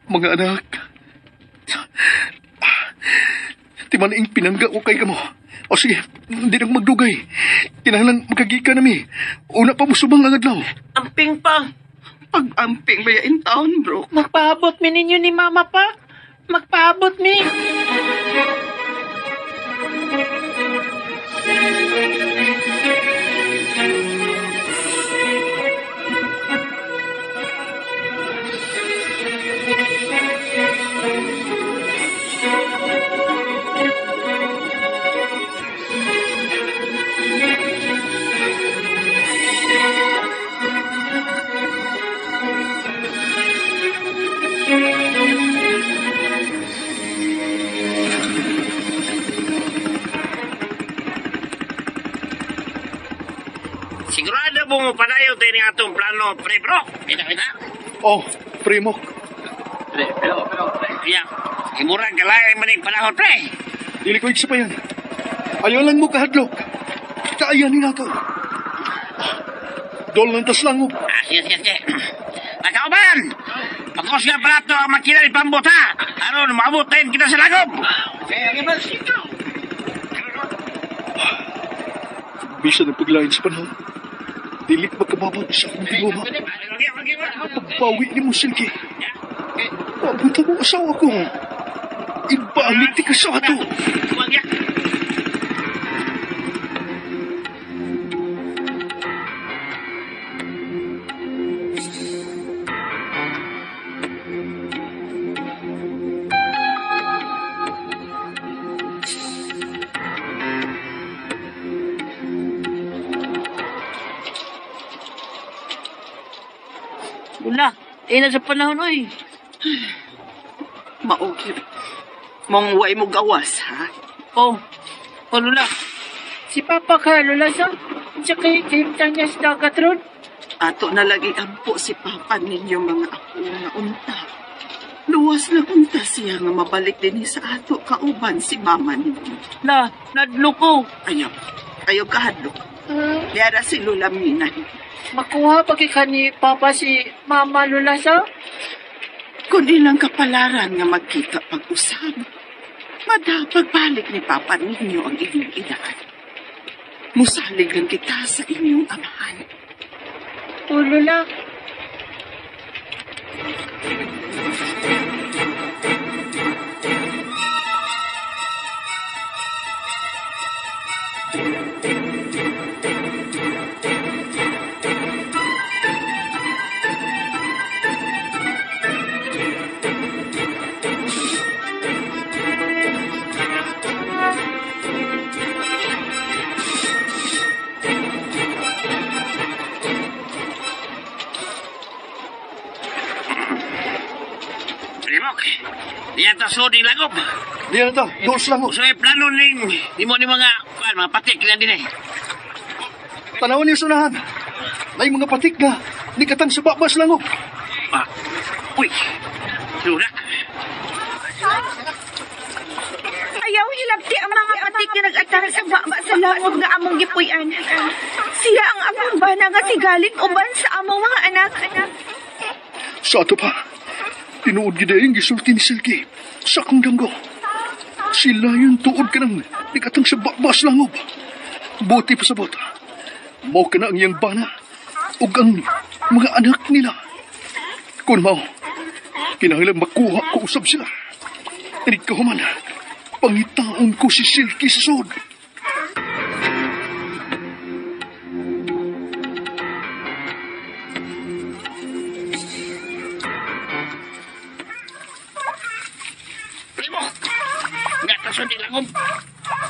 Mga anak, timanaing pinangga ko kay kamo. O sige, hindi nang magdugay. Kinahanglan magkagika nami. Una pa mo subang ang adlaw. Amping pa. Pag-amping ba in town, bro? Magpaabot mi ninyo ni mama pa? Magpaabot mi. Sigurado mo padayon tayo ng atong plano, pre, bro. Kita. Oh, Primok. Pero, kaya, imurang kalay maning panahon, pre. Dili ko iksa pa yan. Ayaw lang mo kahadlok. Kaayanin ako. Dol ng taslangob. Sige. Nakauban! Pagkos nga pala ito ang makina ni Pambot, ha? Aron, maabot tayo kita sa lagob. Bisa ng paglain sa panahon. Dili magkababag sa akong tinguma. Pagbawi ni mo, Silky. Pabuta mo asawa ko. Ibalik ti ka sa ato. Wala, na sa panahon, oy. Maugib. Mong way mo gawas, ha? Oh, Lula. Si Papa Carlo sa kay niya sa dagat ron. Ato na lagi ampo si papa ninyo mga ako nga unta. Luwas na kunta siya nga mabalik din sa ato kauban si mama niyo. Nadlo ko. Ayaw kahadlok. Yara si Lula Minay. Makuha pa kay ni Papa si Mama Lulasa? Kung ilang kapalaran nga magkita pag-usab, madapagbalik ni Papa ninyo ang inyong edad. Musalig lang kita sa inyong amahan. O Lula, Primok, diyan ta so di lagop. Diyan ta, dos lang ho. So plano ning di mo ni mga patik lang din eh. Tanawan niyo sunahan. May mga patik na, ni katang sa babas lang ho. Uy, Lula. Ayaw hilabti ang mga patik na nag-atara sa baba sa langod nga among gipuy-an. Siya ang among bana nga sigaling uban sa among mga anak. Sa ato pa, tinuod gidayang gisulti ni Silky sa akong damgo. Sila yung tuod ka ng nikatang sa babas lang ho. Buti pa sa bota. Mao ka na ang iyang bana ug ang mga anak nila. Kung mao, kinahanglan makuha ko usab sila. Inig ka human, pangitaon ko si Silky sa sod. Primo, nga ta so di lagop.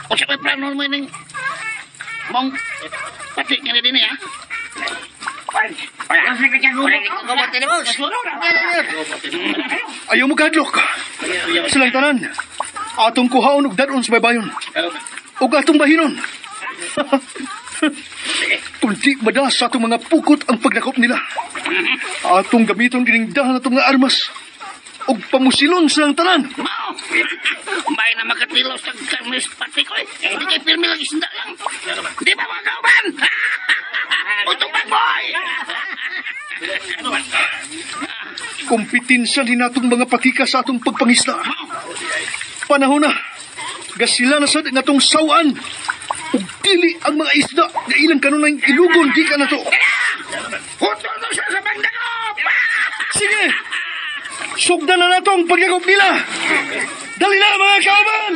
O sa may plano mo ning mong patik nga din eh ha. Ayaw mo gadlok. Silang tanan, atong kuhaon og dadon sa baybayon. Ug atong bahinon. Kung di madas sa atong mga pukot ang pagdakop nila. Atong gamiton kining dahan atong nga armas. Ug pamusilon silang tanan. May na makatilos sa karmis patik ko eh. Hindi kay pirmi lagi senda lang. Di ba mga kauban? Utong bagboy! Kompetensya din natong mga patika sa atong pagpangisda. Panahon na, gasila na sad nga tong sawan. Ug dili ang mga isda nga ilang kanunay ilugon di ka na to. Huto to siya sa pagdakop! Sige! Sugdan na natong pagyagop nila! Dali na mga kauban!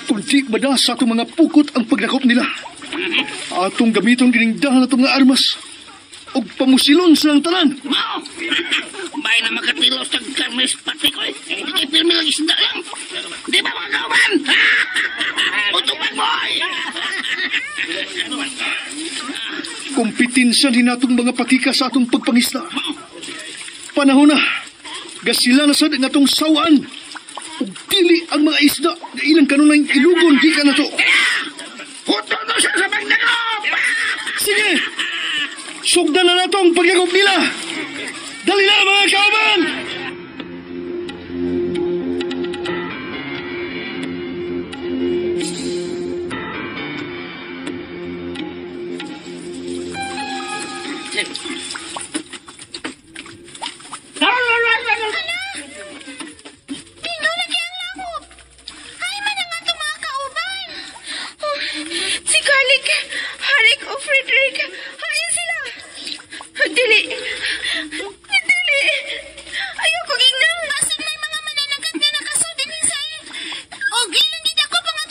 Kung di madas sa atong mga pukot ang pagdakop nila. Atong gamiton kining dahan atong nga armas. Ug pamusilon silang tanan. May na makatilos sa karmis patik ko eh. Hindi kay pirmi lagi senda lang. Di ba mga kauban? Utong bagboy! Kompetensya din natong mga patika sa atong pagpangisda. Panahon na, gasila na sad nga tong sawan. Ug dili ang mga isda nga ilang kanunay ilugon di ka na to. Huto to siya sa pagdakop! Sige! Sugdan na natong pagyagop nila! Dali na mga kauban! Si Garlic, Harik o Frederick, hayan sila. Dili. Dili. Ayaw ko ginang. Basin may mga mananagat na nakasudin ni Say. O gilang gid ako pa nga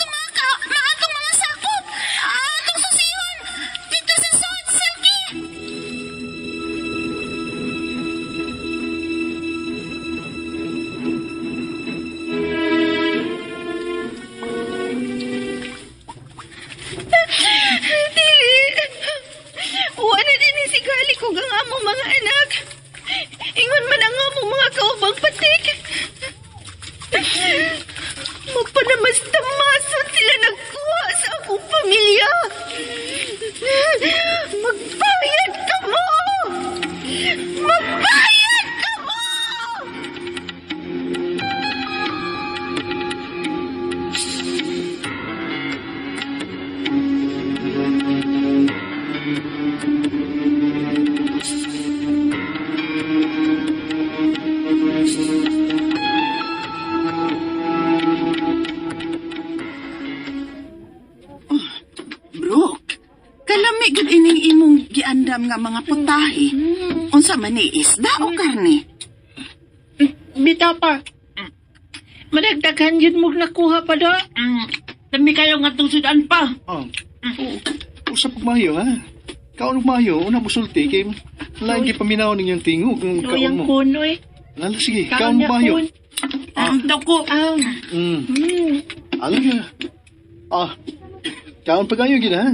atong mga sakop. Atong susihon. Dito sa sod, Silky. Dili. Wala din si Garlic kung ang among mga anak. Ingon man ang among mga kaubang patik. Magpanamas-tamasot sila nagkuha. akong pamilya. Magbayad ka mo! Magbayad ka mo! Brooke, kalami gud ining imong giandam nga mga putahe. Unsa man ni isda o karne? Bitaw pa. Madagdagan yun mo nakuha pa da. Dami kayo nga sudan pa. Usap mayo ha. Kaon mayo, una mo sulti kay lagi paminaw ninyong tingog ng kaon Yung mo. kuno eh. Lala sige, kaon mayo. Ang dako. Alaga. Kaon pa kayo gina ha.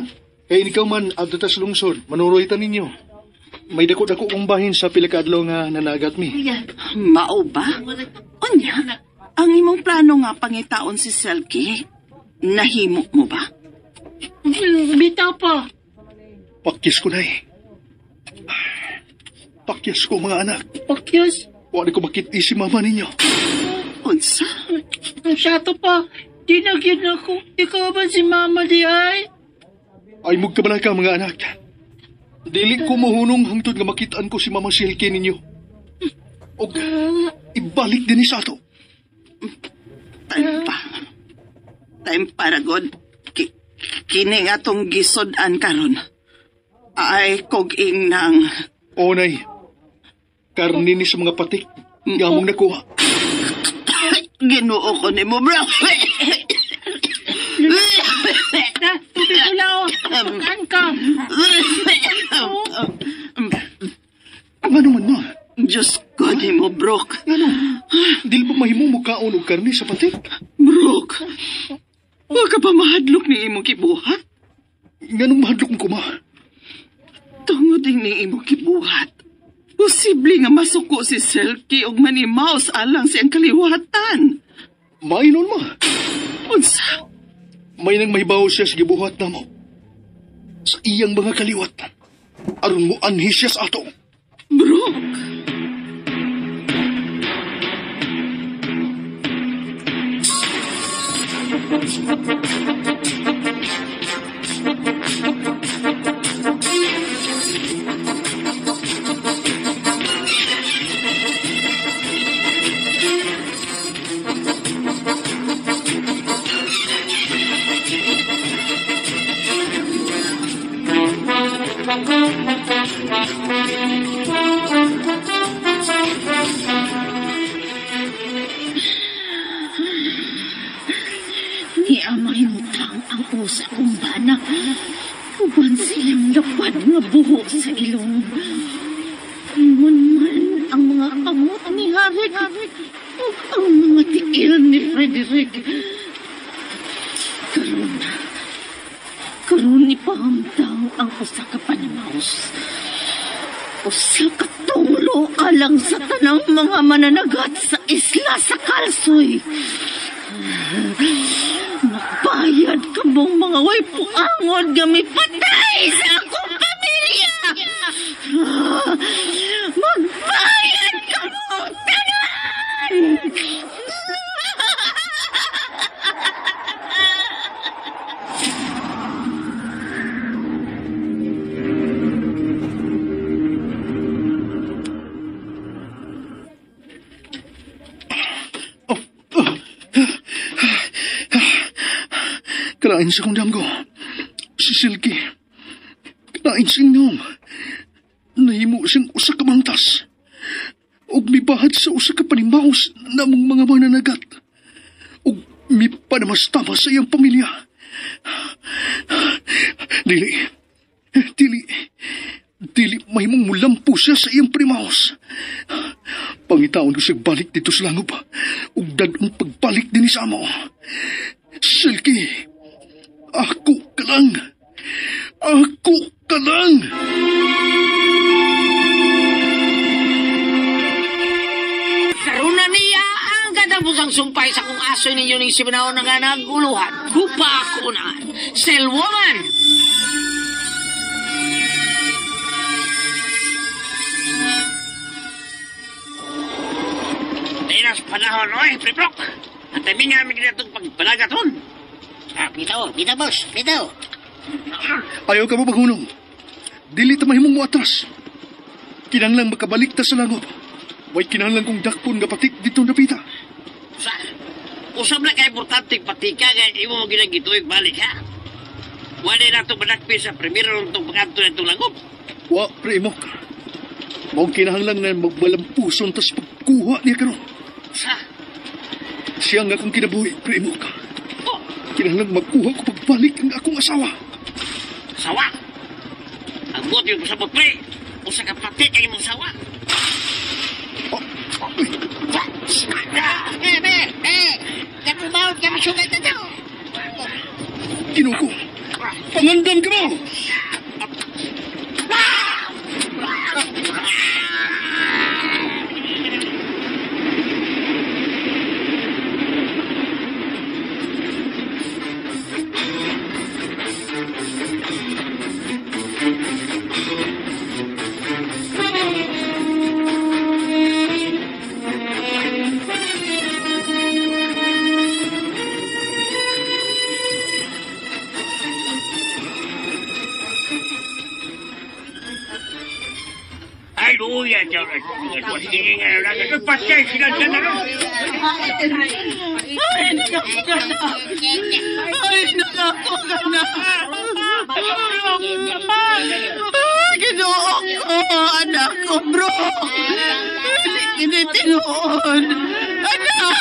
Kaya ikaw man adto ta sa lungsod, manuroy ta ninyo. May dako-dako kong bahin sa pila ka adlaw nga nanagat mi. Mao ba? Unya, ang imong plano nga pangitaon si Selkie, nahimo mo ba? Bitaw pa. Pakyas ko na Pakyas ko mga anak. Pakyas? Wala ko makiti si mama ninyo. Unsa? Ang syato pa. Di nagyan ako. Ikaw ba si mama di ay? Ay magkabala ka mga anak. Dili ko mahunong hangtod nga makitaan ko si Mama Silke ninyo. O ibalik din sa ato. Time para god. Kini nga tong gisodan karon. Ay kog-ing nang... Onay, karni ni sa mga patik. Gamong nakuha. Ginoo ko ni mo, bro. Tubig ulaw. Saan ka? Ano man na? Diyos ko ni mo, Brooke. Ano? Dili ba mahimo mo kaon og karni sa patik? Brooke, huwag ka pa mahadlok ni imong kibuhat? Nganong mahadlok ko ma? Tungod ni imong kibuhat. Posible nga masuko si Selkie og manimaw sa alang siyang kaliwatan. Mainon ma. Unsa? May nang mahibaw siya sa gibuhat na mo. Sa iyang mga kaliwat. Aron mo anhi siya sa ato. Brooke. Ni amay mutang ang usa kong bana. Uban silang lapad nga buho sa ilong. Ingon man ang mga kamot ni Harik ug ang mga tiil ni Frederick. Karon ni pahamtang ang usa ka panimaos. Usa ka tunglo alang sa tanang mga mananagat sa isla sa Kalsoy. Magbayad ka mong mga way puangon gami patay sa akong pamilya! Magbayad ka mong tanan! Kalain sa kong damgo. Si Silke. Kalain sa inyong. Nahimo siyang usa ka mantas. Og mibahad sa usa ka panimaos namong mga mananagat. Og mipanamastama sa iyang pamilya. Dili mahimong mulampo siya sa iyang primaos. Pangitaon ko siya balik dito sa langob. Og dadong pagbalik din sa amo. Silke. Ako ka lang! Ako ka lang! Karuna niya ang katapos ang sumpay sa kong aso ninyo ni si Manao na nga naguluhan. Hupa ako na. Selwoman! Inas panahon, oy, Priprok. At tabi nga may ginatong pagpalagaton. Bitaw, boss, bitaw. Ayaw ka mo maghunong. Dili ta mahimong mo atras. Kinahanglang makabalik ta sa langob. Way kinahanglang kong dakpon nga patik dito napita. Usab na kay importante patika kay imo mo ginagituig balik ha. Wala na ito manakpi sa primero nitong pagkanto na itong langob. Wa, primo. Mao kinahanglang nga magbalampuson tas pagkuha niya karon. Siya nga akong kinabuhi, primo ka. Kinahanglang magkuha ko pagbalik ang akong asawa. Sawa? Ang buti yung pasabot, pre. Usa ka pati kay mong sawa. Kapumawag kami sugay na daw. Kinuko, pangandam ka mo! Ay, luya, Diyan. Sige nga, nagpatay sila dyan na. Ay, nako ka na. Ginoo ko, anak ko, bro. Kinitinuon. Anak!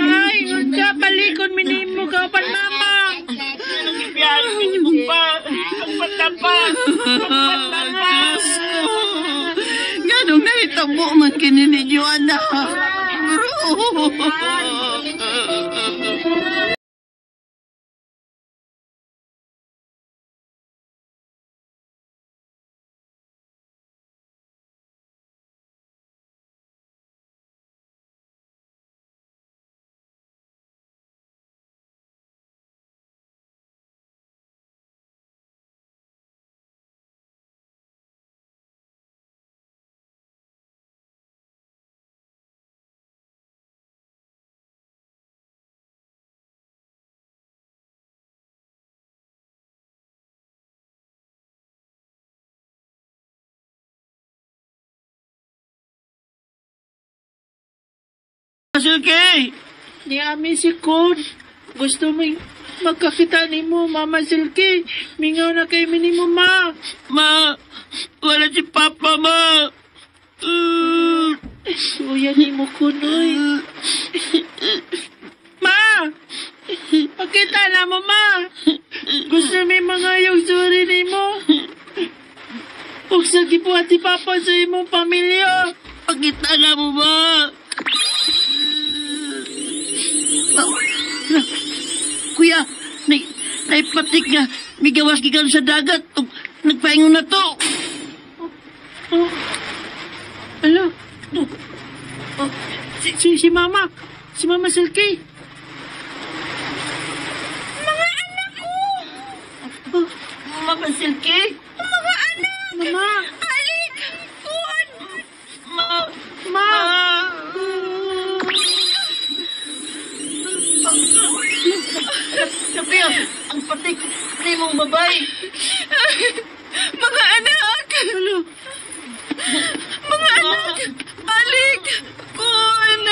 Ay, kapalikon minimo ka pa, mama. Biyan, minimo pa. Ang patapa. Ganong nahitabo man kini ninyo, anak. Bro. Silke! Ni Ami si Kon. Gusto mo magkakita ni mo, Mama Silke. Mingaw na kay minimo, ma. Ma, wala si Papa, ma. Suya ni mo, Kunoy. Ma! Pakita na mo, ma. Gusto mo mga yung suri ni mo. Huwag sa gibuhat si Papa sa imong pamilya. Pakita na mo, ma. Kuya, naipatik nga, may gawas gikan sa dagat. Nagpaingon na to. Ano? Si Mama. Si Mama Silke. Mga anak ko! Mama Silke? Mga anak! Mama! Alik! Kuan! Ma! Sabi ang patik ni mong babae. Mga anak! Ano? Mga anak! Alik! Kun!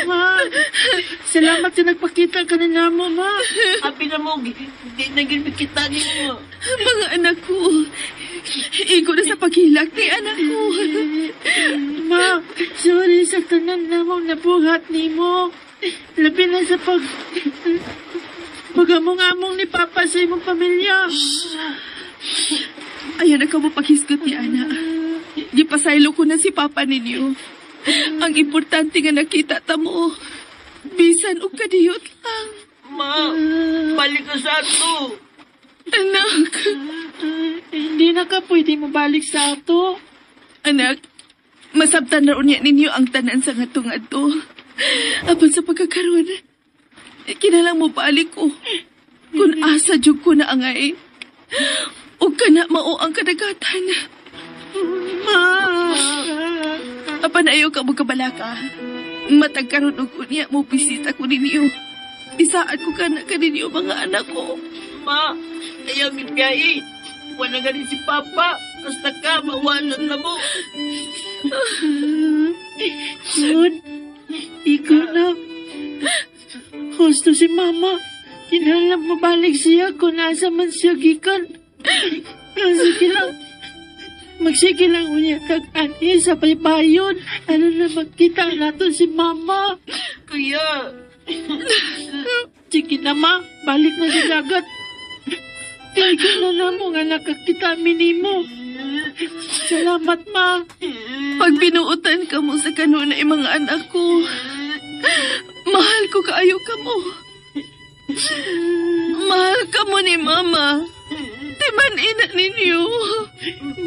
Ma! Salamat sa nagpakita ka na mo, ma. Happy na mo, di naging kita niyo. Mga anak ko, igo na sa paghilak ni anak ko. Ma, sorry sa tanan na mong nabuhat ni mo. Labi na sa pagamong-among ni Papa sa imong pamilya. Ayan na ka mo paghisgot ni Ana. Gipasaylo ko na si Papa ninyo. Ang importante nga nakita ta mo. Bisan o kadiyot lang. Ma, balik ka sa ato. Anak, hindi na ka pwede mabalik sa ato. Anak, Masabtan na unya ninyo ang tanan sa ngatong-ato. Apan sa pagkakaroon, kinalang mo balik ko. Kung asa jud ko na angay. O kana mao ang kadagatan. Apan ayaw ka mo kabalaka. Matagkaroon og kunya mo bisita ko ninyo. Isaad ko kana ninyo mga anak ko. Ma, ayaw mitgay. Wala ganin si Papa. Basta ka, mawalan na mo. Yun, ikaw na. Gusto si Mama. Kinalang mabalik siya kung nasa man siya gikan. Sige lang. Magsige lang unya kag-ani sa baybayon. Ano na magkita natin si Mama. Kuya. Sige na, Ma. Balik na sa dagat. Ikaw na na mo nga nakakita minimo. Salamat, Ma. Pag binuutan ka mo sa kanunay mga anak ko, mahal ko kaayo ka mo. Mahal ka mo ni Mama. Timan ina ninyo.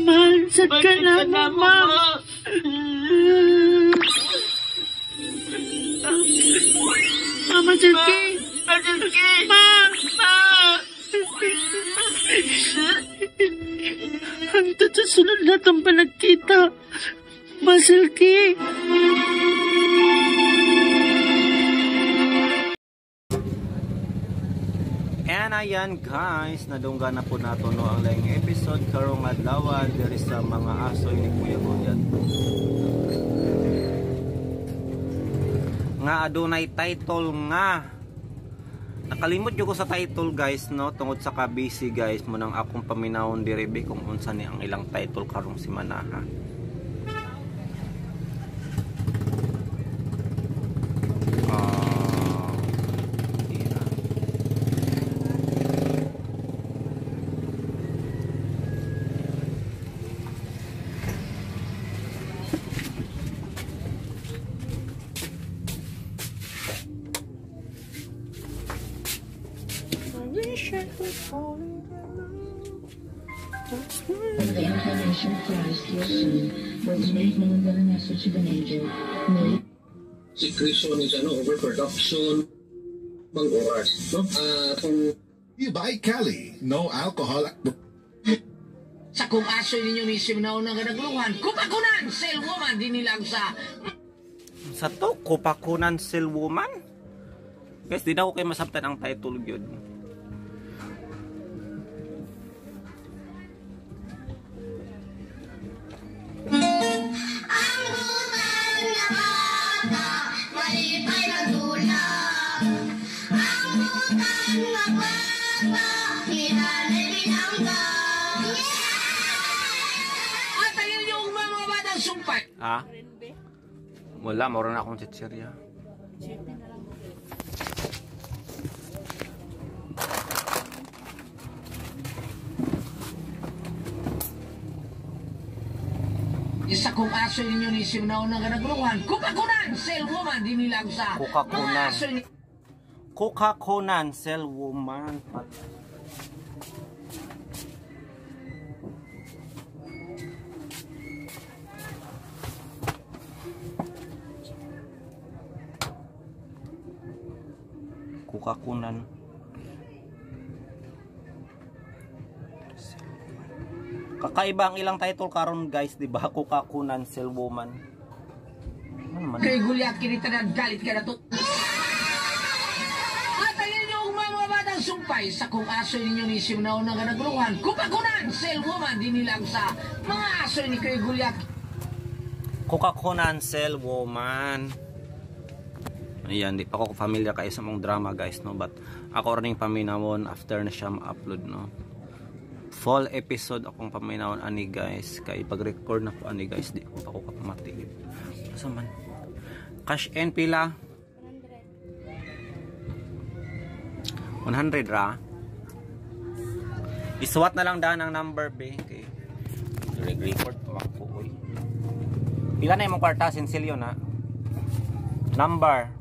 Mahal sa ka na, Mama. Mama Silky. Ma. Hangtod sa sunod na itong panagkita. Masilki. And ayan guys, nadungga na po nato no ang laing episode karong adlaw diri sa mga asoy ni Kuya Goliath. Nga adunay title nga. Nakalimot ko sa title guys no tungod sa kabisi guys mo nang akong paminawon diri be kung unsa ni ang ilang title karong si Manaha. The incarnation of Christ, your son, was made known by the message of an angel. Si Kristo ni ano, overproduction, bang oras, no? Kung... You buy Cali, no alcohol. Sa kung aso ninyo ni Simnaw na ganagluhan, kupakunan, sale woman, dinilang sa... Sa to, kupakunan, sale woman? Guys, di na ako kayo masabtan ang title yun. Ha? Wala, mura na akong chichirya. Isa kong aso ninyo ni Simnaw na ganagluhan, kupakunan, sale woman, dinilang sa... Kukakunan. Kukakunan, sale woman. Kukakunan. Kakaiba ang ilang title karon guys, di ba? Kukakunan, sale woman. Kay Goliath kinita na galit ka na to. At ayun yung mga batang sumpay sa kung aso ninyo ni Simnaw na ganagluhan, kupakunan, sale woman, dinilang sa mga aso ni kay Goliath. Kukakunan, sale woman. Ayan, di pa ako familiar kayo sa mong drama guys, no? But ako rin paminawon after na siya ma-upload, no? Full episode akong paminawon ani guys. Kay pag-record na ko ani guys, di ko pa ako kapamatigid. Asa man? Cash in pila? 100 ra. Isuwat na lang daan ang number be. Okay. Record pa ako, oy. Pila na imong kwarta sinsilyo na? Number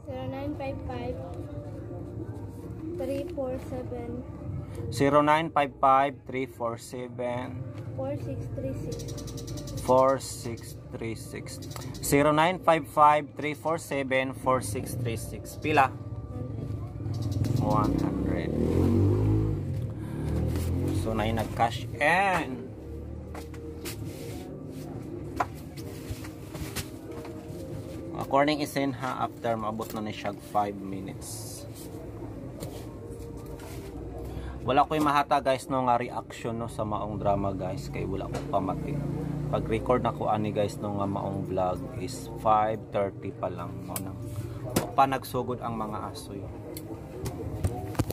0955 347 0955 347 4636 4636 0955-347-4636 pila 100. So na yung nag-cash in. According isin ha, after maabot na ni siya 5 minutes. Wala ko'y mahata guys no nga reaction no sa maong drama guys, kay wala ko pa pag-record na ko ani guys no nga maong vlog is 5:30 pa lang mo nang pa nagsugod ang mga asoy.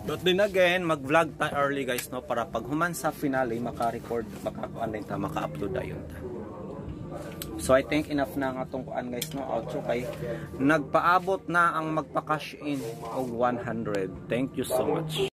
But then again, mag-vlog ta early guys no para pag human sa finale maka-record maka-kuan din ta, maka-upload ayon ta. So I think enough na nga tong kuan guys no, outro kay nagpaabot na ang magpa-cash in og 100. Thank you so much.